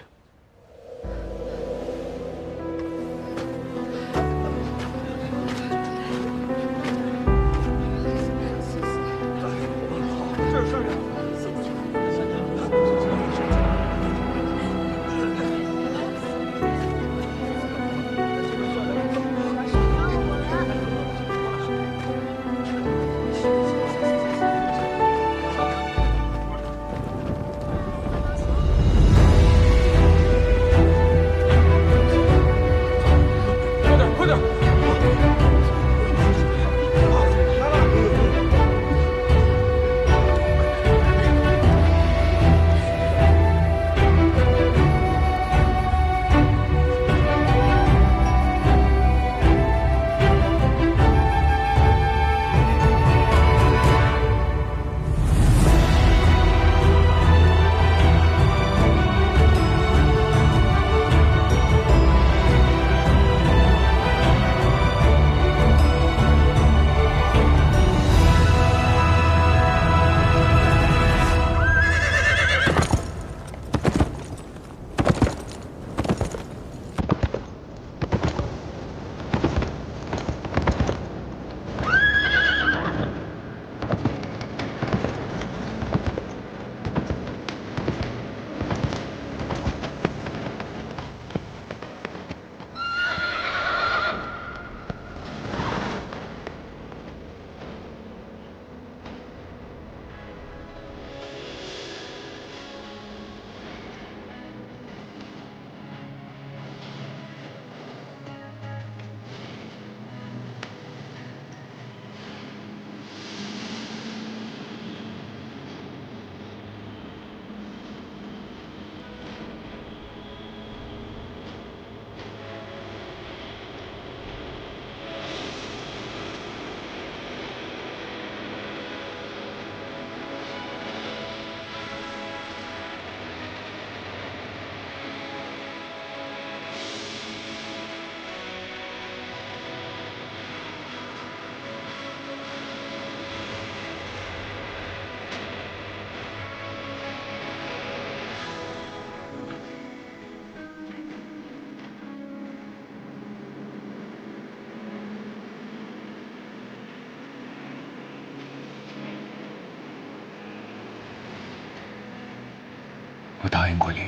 我答应过你，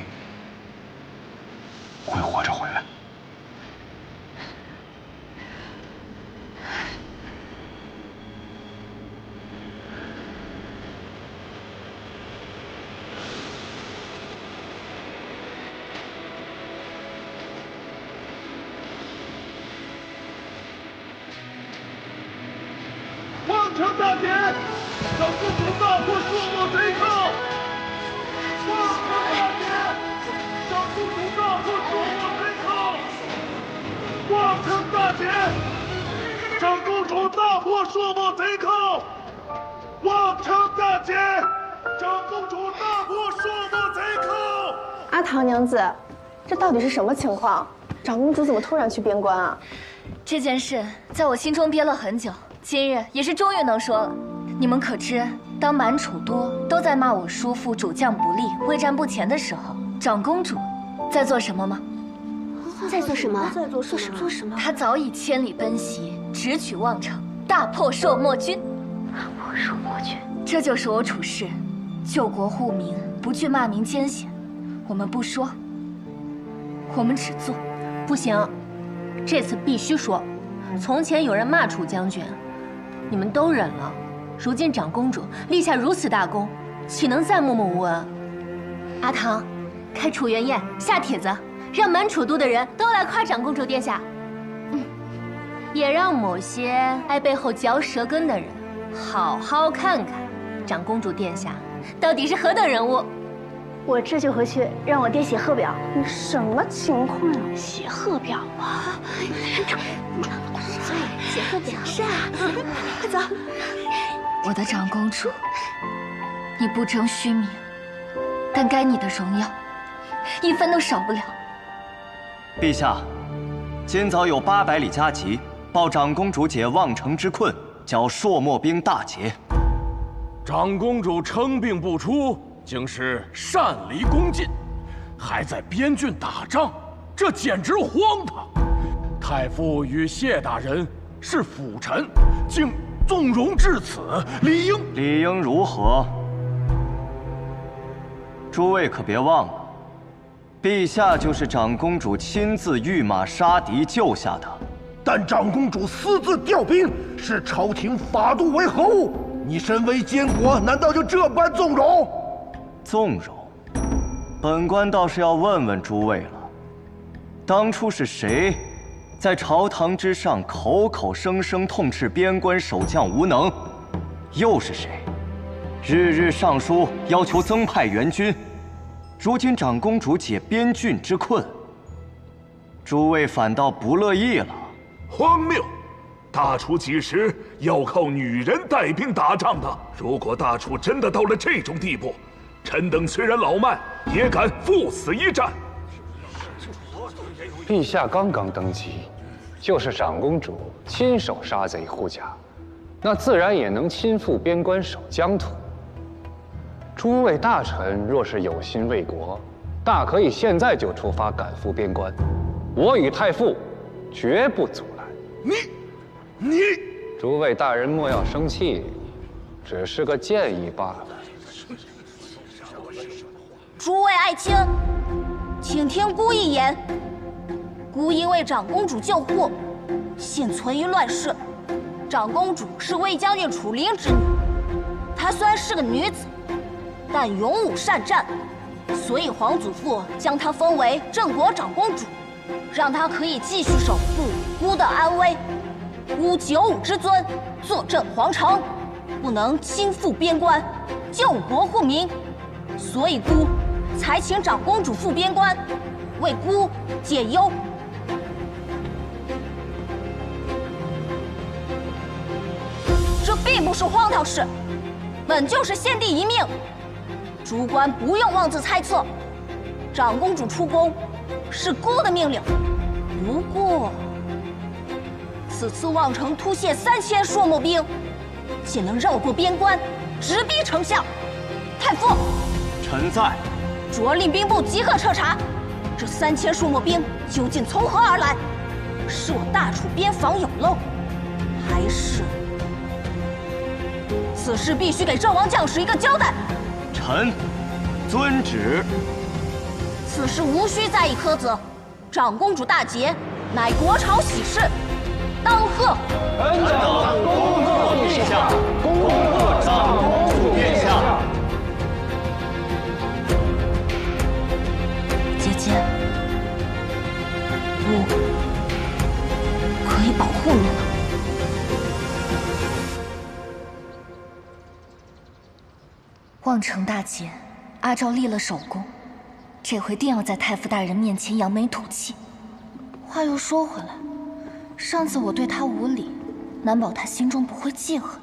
会活着回来。望城大捷，让公主大破数目贼寇。望城大捷，让公主大破数目贼寇。望城大捷，让公主大破数目贼寇。望城大捷，让公主大破数目贼寇。阿唐娘子，这到底是什么情况？长公主怎么突然去边关啊？这件事在我心中憋了很久，今日也是终于能说了。你们可知，当满楚都都在骂我叔父主将不力、未战不前的时候，长公主在做什么吗？在做什么？在做什么？她早已千里奔袭，直取望城，大破朔漠军。大破朔漠军，这就是我处事，救国护民，不惧骂名艰险。我们不说，我们只做。不行，这次必须说。从前有人骂楚将军，你们都忍了。如今长公主立下如此大功，岂能再默默无闻？阿唐，开楚元宴，下帖子，让满楚都的人都来夸长公主殿下。也让某些爱背后嚼舌根的人好好看看长公主殿下到底是何等人物。我这就回去让我爹写贺表。你什么情况啊？写贺表啊？写贺表是啊，快走。我的长公主，你不争虚名，但该你的荣耀，一分都少不了。陛下，今早有800里加急报长公主解望城之困，叫朔漠兵大捷。长公主称病不出，竟是擅离宫禁，还在边郡打仗，这简直荒唐！太傅与谢大人是辅臣，竟纵容至此，理应如何？诸位可别忘了，陛下就是长公主亲自御马杀敌救下的。但长公主私自调兵，视朝廷法度为何物？你身为监国，难道就这般纵容？纵容？本官倒是要问问诸位了，当初是谁在朝堂之上口口声声痛斥边关守将无能？又是谁日日上书要求增派援军？如今长公主解边郡之困，诸位反倒不乐意了？荒谬！大楚几时要靠女人带兵打仗的？如果大楚真的到了这种地步，臣等虽然老迈，也敢赴死一战。陛下刚刚登基，就是长公主亲手杀贼护甲，那自然也能亲赴边关守疆土。诸位大臣若是有心为国，大可以现在就出发赶赴边关，我与太傅绝不阻拦。你，诸位大人莫要生气，只是个建议罢了。诸位爱卿，请听孤一言。孤因为长公主救护，现存于乱世。长公主是魏将军楚灵之女，她虽然是个女子，但勇武善战，所以皇祖父将她封为镇国长公主，让她可以继续守护孤的安危。孤95之尊，坐镇皇城，不能亲赴边关，救国护民，所以孤才请长公主赴边关，为孤解忧。这并不是荒唐事，本就是先帝遗命。诸官不用妄自猜测，长公主出宫是孤的命令。不过，此次望城突泻3000朔漠兵，竟能绕过边关，直逼丞相。太傅，臣在。着令兵部即刻彻查，这3000朔漠兵究竟从何而来？是我大楚边防有漏，还是？此事必须给阵亡将士一个交代。臣遵旨。此事无需再议苛责。长公主大捷，乃国朝喜事，当贺！臣等恭贺陛下，恭贺长公主殿下。姐姐，我可以保护你了。望城大捷，阿昭立了首功，这回定要在太傅大人面前扬眉吐气。话又说回来，上次我对他无礼，难保他心中不会记恨。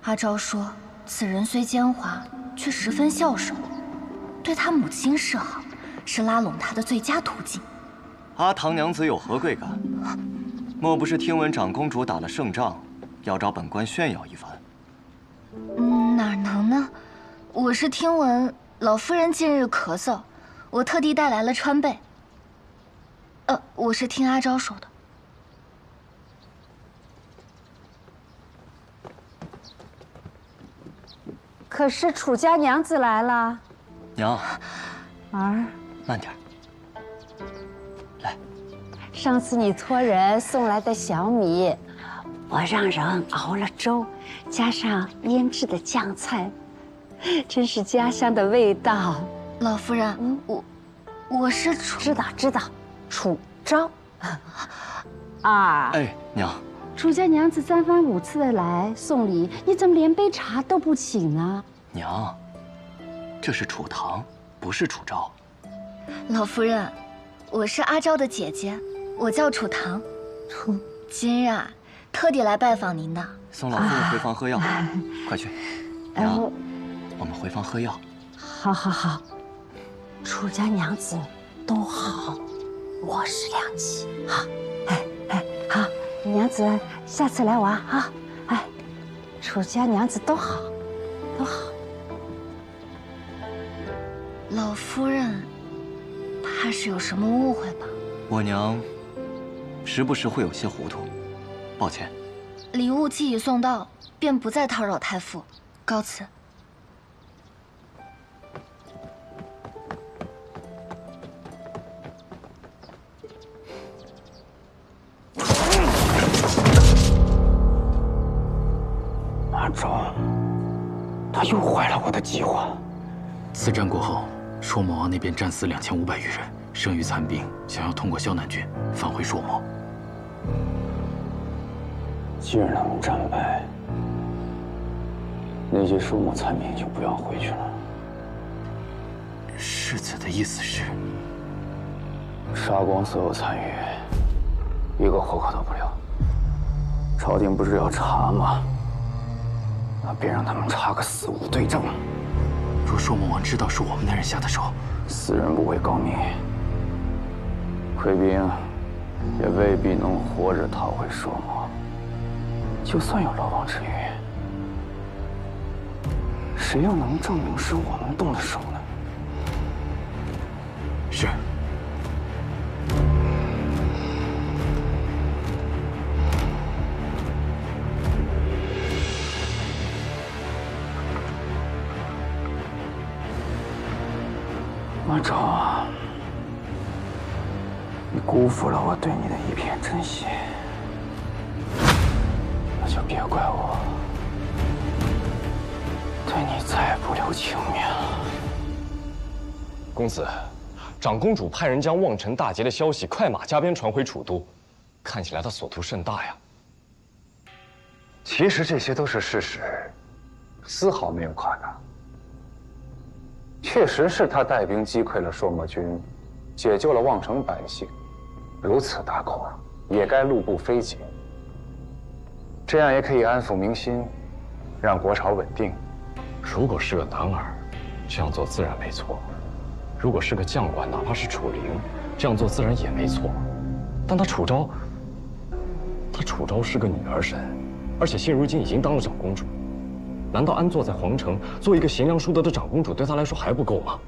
阿昭说，此人虽奸猾，却十分孝顺，对他母亲示好，是拉拢他的最佳途径。阿唐娘子有何贵干？莫不是听闻长公主打了胜仗，要找本官炫耀一番？哪能呢？我是听闻老夫人近日咳嗽，我特地带来了川贝。我是听阿昭说的。可是楚家娘子来了。娘，儿，慢点。来，上次你托人送来的小米，我让人熬了粥，加上腌制的酱菜，真是家乡的味道。老夫人，我是楚……知道，楚昭。啊，哎，娘，楚家娘子3番5次的来送礼，你怎么连杯茶都不请呢？娘，这是楚唐，不是楚昭。老夫人，我是阿昭的姐姐，我叫楚唐。今日啊，特地来拜访您的。送老夫人回房喝药，快去。娘，我们回房喝药。好，楚家娘子都好。我是良机。好，好，娘子下次来玩啊！哎，楚家娘子都好，都好。老夫人，怕是有什么误会吧？我娘时不时会有些糊涂，抱歉。礼物既已送到，便不再叨扰太傅，告辞。阿昭，他又坏了我的计划。此战过后，朔漠王那边战死2500余人，剩余残兵想要通过萧南郡返回朔漠。既然他们战败，那些朔漠残兵就不要回去了。世子的意思是，杀光所有残余，一个活口都不留。朝廷不是要查吗？那便让他们查个死无对证。若朔漠王知道是我们的人下的手，死人不会告密，溃兵也未必能活着逃回朔漠。就算有漏网之鱼，谁又能证明是我们动的手呢？是。阿昭，你辜负了我对你的一片真心，那就别怪我对你再不留情面了。公子，长公主派人将望尘大捷的消息快马加鞭传回楚都，看起来她所图甚大呀。其实这些都是事实，丝毫没有夸大。确实是他带兵击溃了朔漠军，解救了望城百姓，如此大功，也该路不非己。这样也可以安抚民心，让国朝稳定。如果是个男儿，这样做自然没错；如果是个将官，哪怕是楚灵，这样做自然也没错。但他楚昭是个女儿身，而且现如今已经当了长公主。难道安坐在皇城，做一个贤良淑德的长公主，对她来说还不够吗？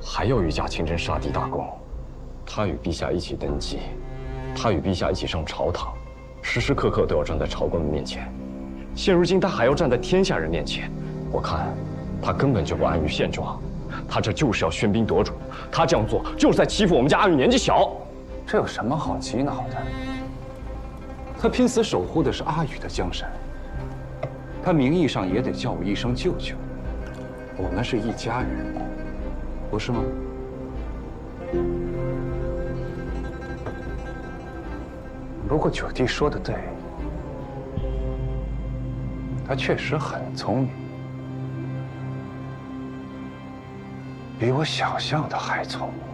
还要御驾亲征杀敌大功，她与陛下一起登基，她与陛下一起上朝堂，时时刻刻都要站在朝官们面前。现如今她还要站在天下人面前，我看她根本就不安于现状，她这就是要喧宾夺主，她这样做就是在欺负我们家阿玉年纪小。这有什么好激恼的？他拼死守护的是阿宇的江山。他名义上也得叫我一声舅舅，我们是一家人，不是吗？不过九弟说的对，他确实很聪明，比我想象的还聪明。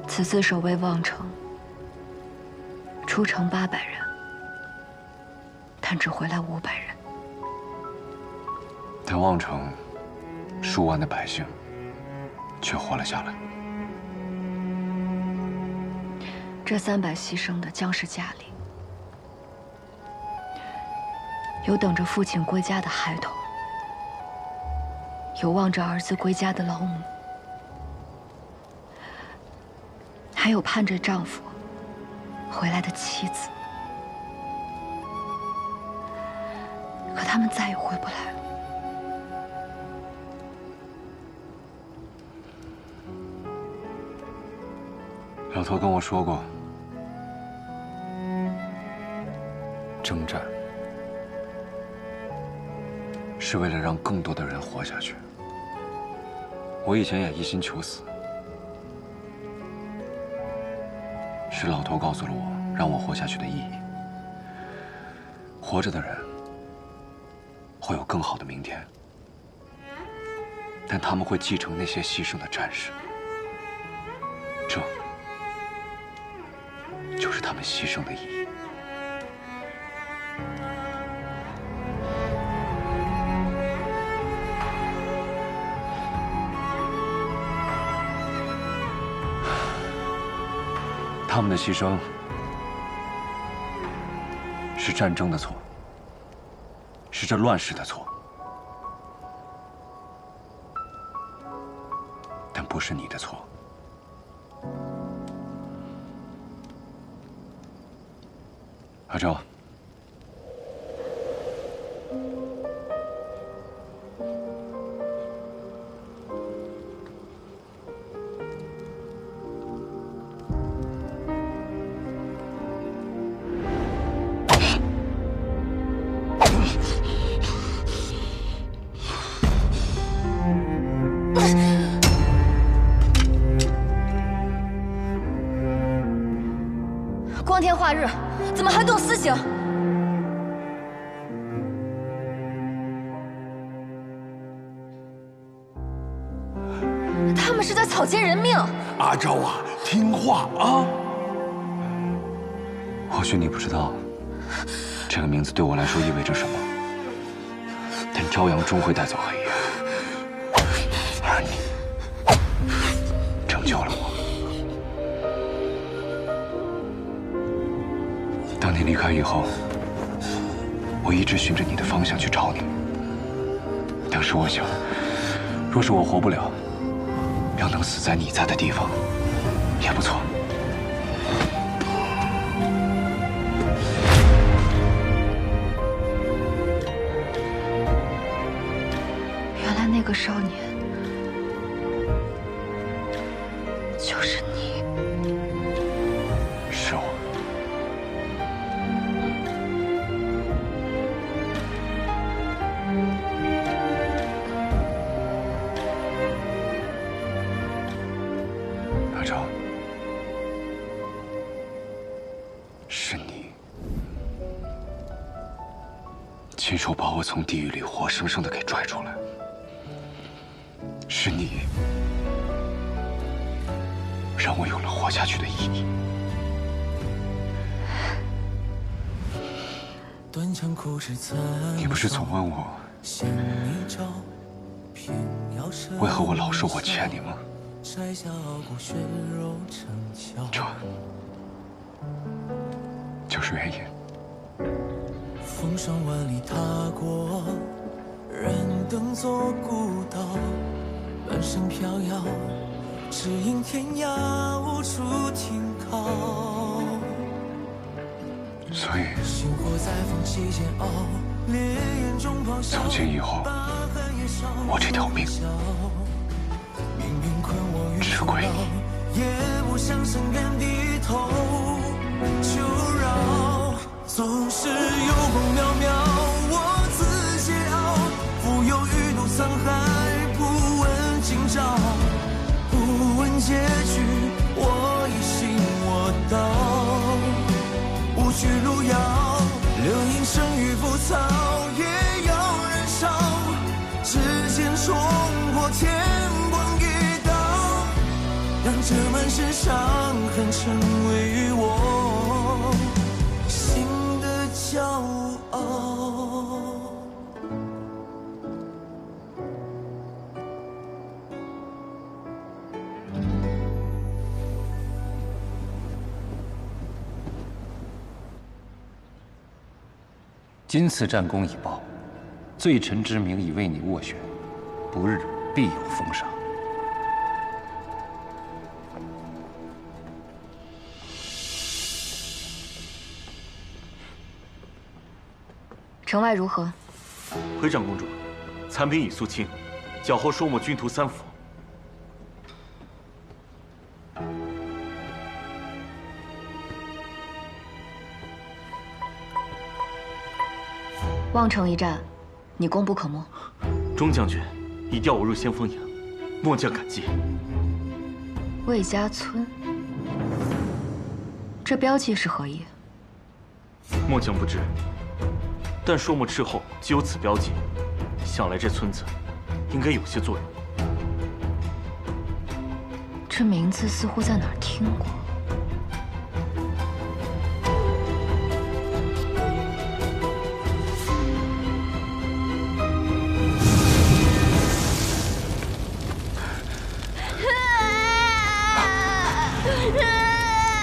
此次守卫望城，出城800人，但只回来500人。但望城数万的百姓却活了下来。这300牺牲的将士家里，有等着父亲归家的孩童，有望着儿子归家的老母，还有盼着丈夫回来的妻子。可他们再也回不来了。老头跟我说过，征战是为了让更多的人活下去。我以前也一心求死，是老头告诉了我让我活下去的意义。活着的人会有更好的明天，但他们会继承那些牺牲的战士，这就是他们牺牲的意义。他们的牺牲是战争的错，是这乱世的错，但不是你的错。阿昭，光天化日，怎么还动私刑？他们是在草菅人命。阿昭啊，听话啊！或许你不知道，这个名字对我来说意味着什么，但朝阳终会带走黑夜，而你拯救了我。当你离开以后，我一直循着你的方向去找你。当时我想，若是我活不了，要能死在你在的地方，也不错。原来那个少年就是你。是我。阿昭，是你亲手把我从地狱里活生生的给拽出来，是你让我有了活下去的意义。你不是总问我，为何我老说我欠你吗？这就是原因。风霜万里踏过，燃灯作孤岛，半生飘摇，只因天涯无处停靠。所以，星火在风起煎熬，烈焰中咆哮。从今以后，我这条命只归你。也不想深敢低头，求饶。总是有风渺渺，我自桀骜，浮游欲渡沧海，不问今朝，不问结局，我已信我道。无需路遥，流萤生于浮草，也要燃烧，指尖冲破天光一道，让这满身伤痕成为我心的骄傲。今次战功已报，罪臣之名已为你斡旋，不日必有封赏。城外如何？回长公主，残兵已肃清，剿获朔漠军徒3府。望城一战，你功不可没。钟将军已调我入先锋营，末将感激。魏家村，这标记是何意？末将不知，但朔漠斥候既有此标记，想来这村子应该有些作用。这名字似乎在哪儿听过。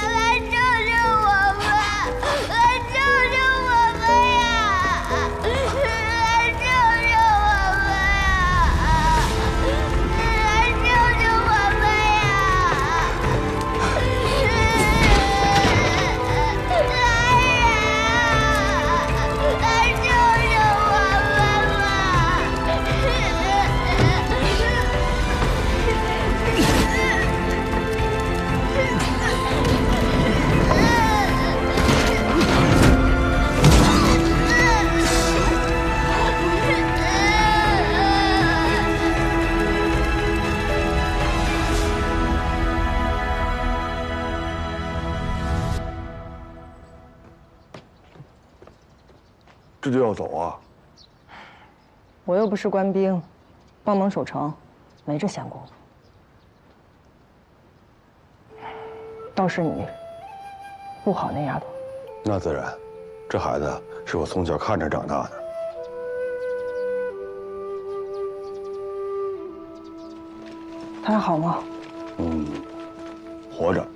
来救救我们！来救救我们呀！来救救我们呀！来救救我们这就要走啊？我又不是官兵，帮忙守城，没这闲工夫。倒是你，不好那丫头。那自然，这孩子是我从小看着长大的。她还好吗？活着。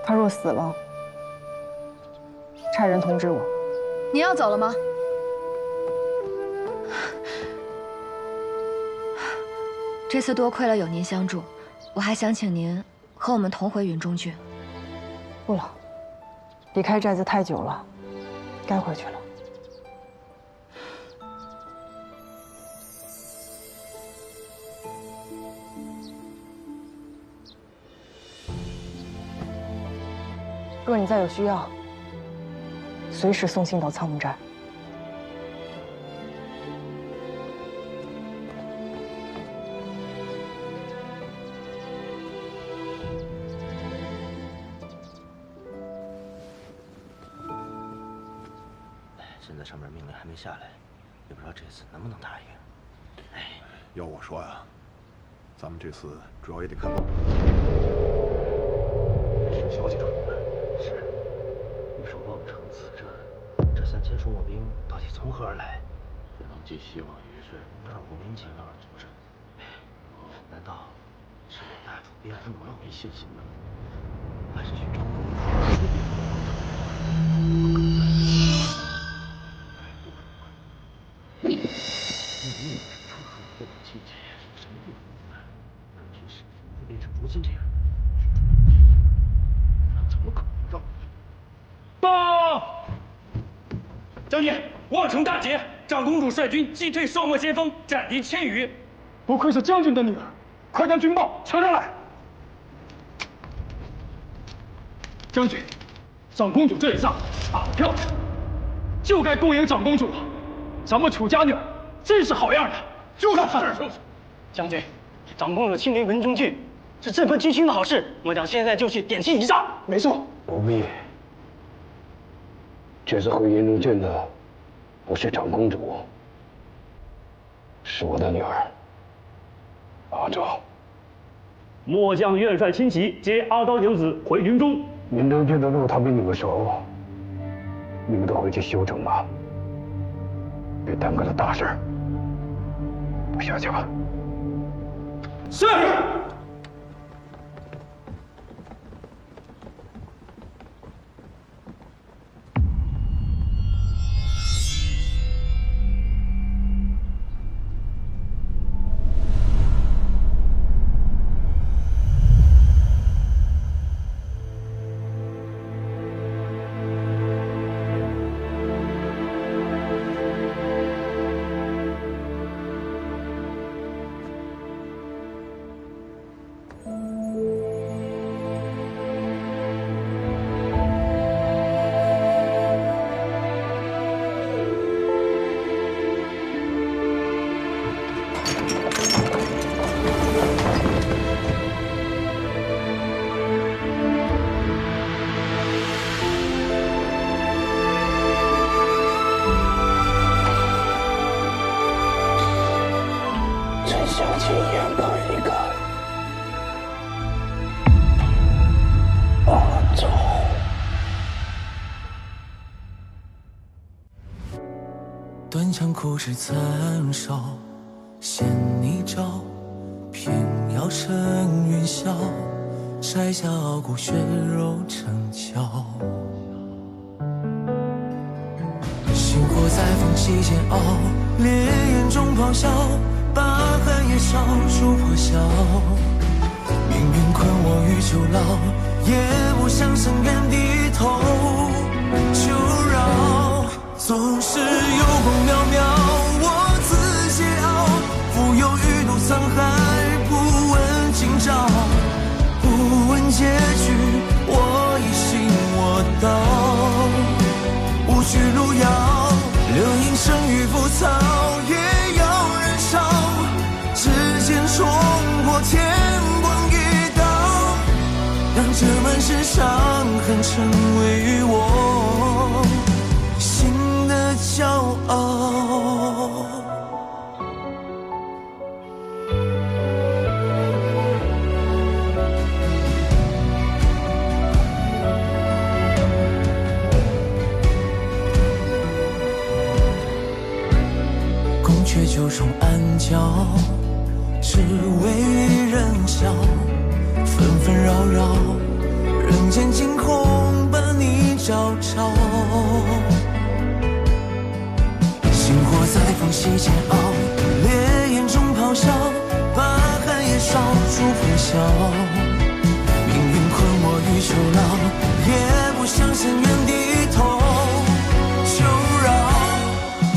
她若死了，差人通知我。您要走了吗？这次多亏了有您相助，我还想请您和我们同回云中郡。不了，离开寨子太久了，该回去了。若你再有需要，随时送信到苍木寨。现在上面命令还没下来，也不知道这次能不能答应。哎，要我说呀，咱们这次主要也得看报。是消息传过来，是。你说望城此战，这3000数墨兵到底从何而来？只能寄希望于是让武民几个组织。难道是对大楚边安王没信心吗？还是去找公主？变成如今这样，怎么可能让？报！将军，望城大捷，长公主率军击退朔漠先锋，斩敌1000余。不愧是将军的女儿，快将军报呈上来。将军，长公主这一仗打得漂亮，就该恭迎长公主了。咱们楚家女儿真是好样的。就是。将军，长公主亲临文中郡，是振奋军心的好事。末将现在就去点旗仪仗。没错。不必。这次回云中郡的不是长公主，是我的女儿阿昭。末将愿率亲骑接阿昭有子回云中。云中郡的路他比你们熟，你们都回去休整吧，别耽搁了大事。都下去吧。是。断肠苦枝残烧，嫌你朝，偏要趁云霄，摘下傲骨血肉成鞘。星火在风起煎熬，烈焰中咆哮，把寒夜烧出破晓。命运困我于囚牢，也不想深愿低头求饶。总是有功渺渺，我自桀骜，浮游欲渡沧海，不问今朝，不问结局，我已信我道。无需路遥，流萤生于浮草，也要燃烧，指尖冲破天光一刀，让这满身伤痕成为我心的骄傲。宫阙九重暗角，只为人笑，纷纷扰扰，人间惊鸿把你照照。星火在风息煎熬，烈焰中咆哮，把寒夜烧出破晓。命运困我于囚牢，也不想深愿低头求饶。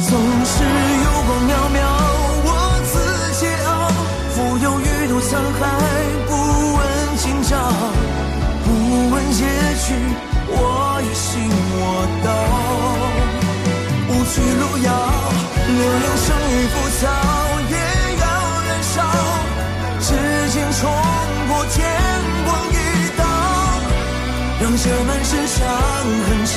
总是有光渺渺，我自桀骜，浮游欲渡沧海，不问今朝，不问结局，我已信我道。无去路遥，流萤生于浮草，也要燃烧，指尖冲破天光一刀，让这满身伤痕成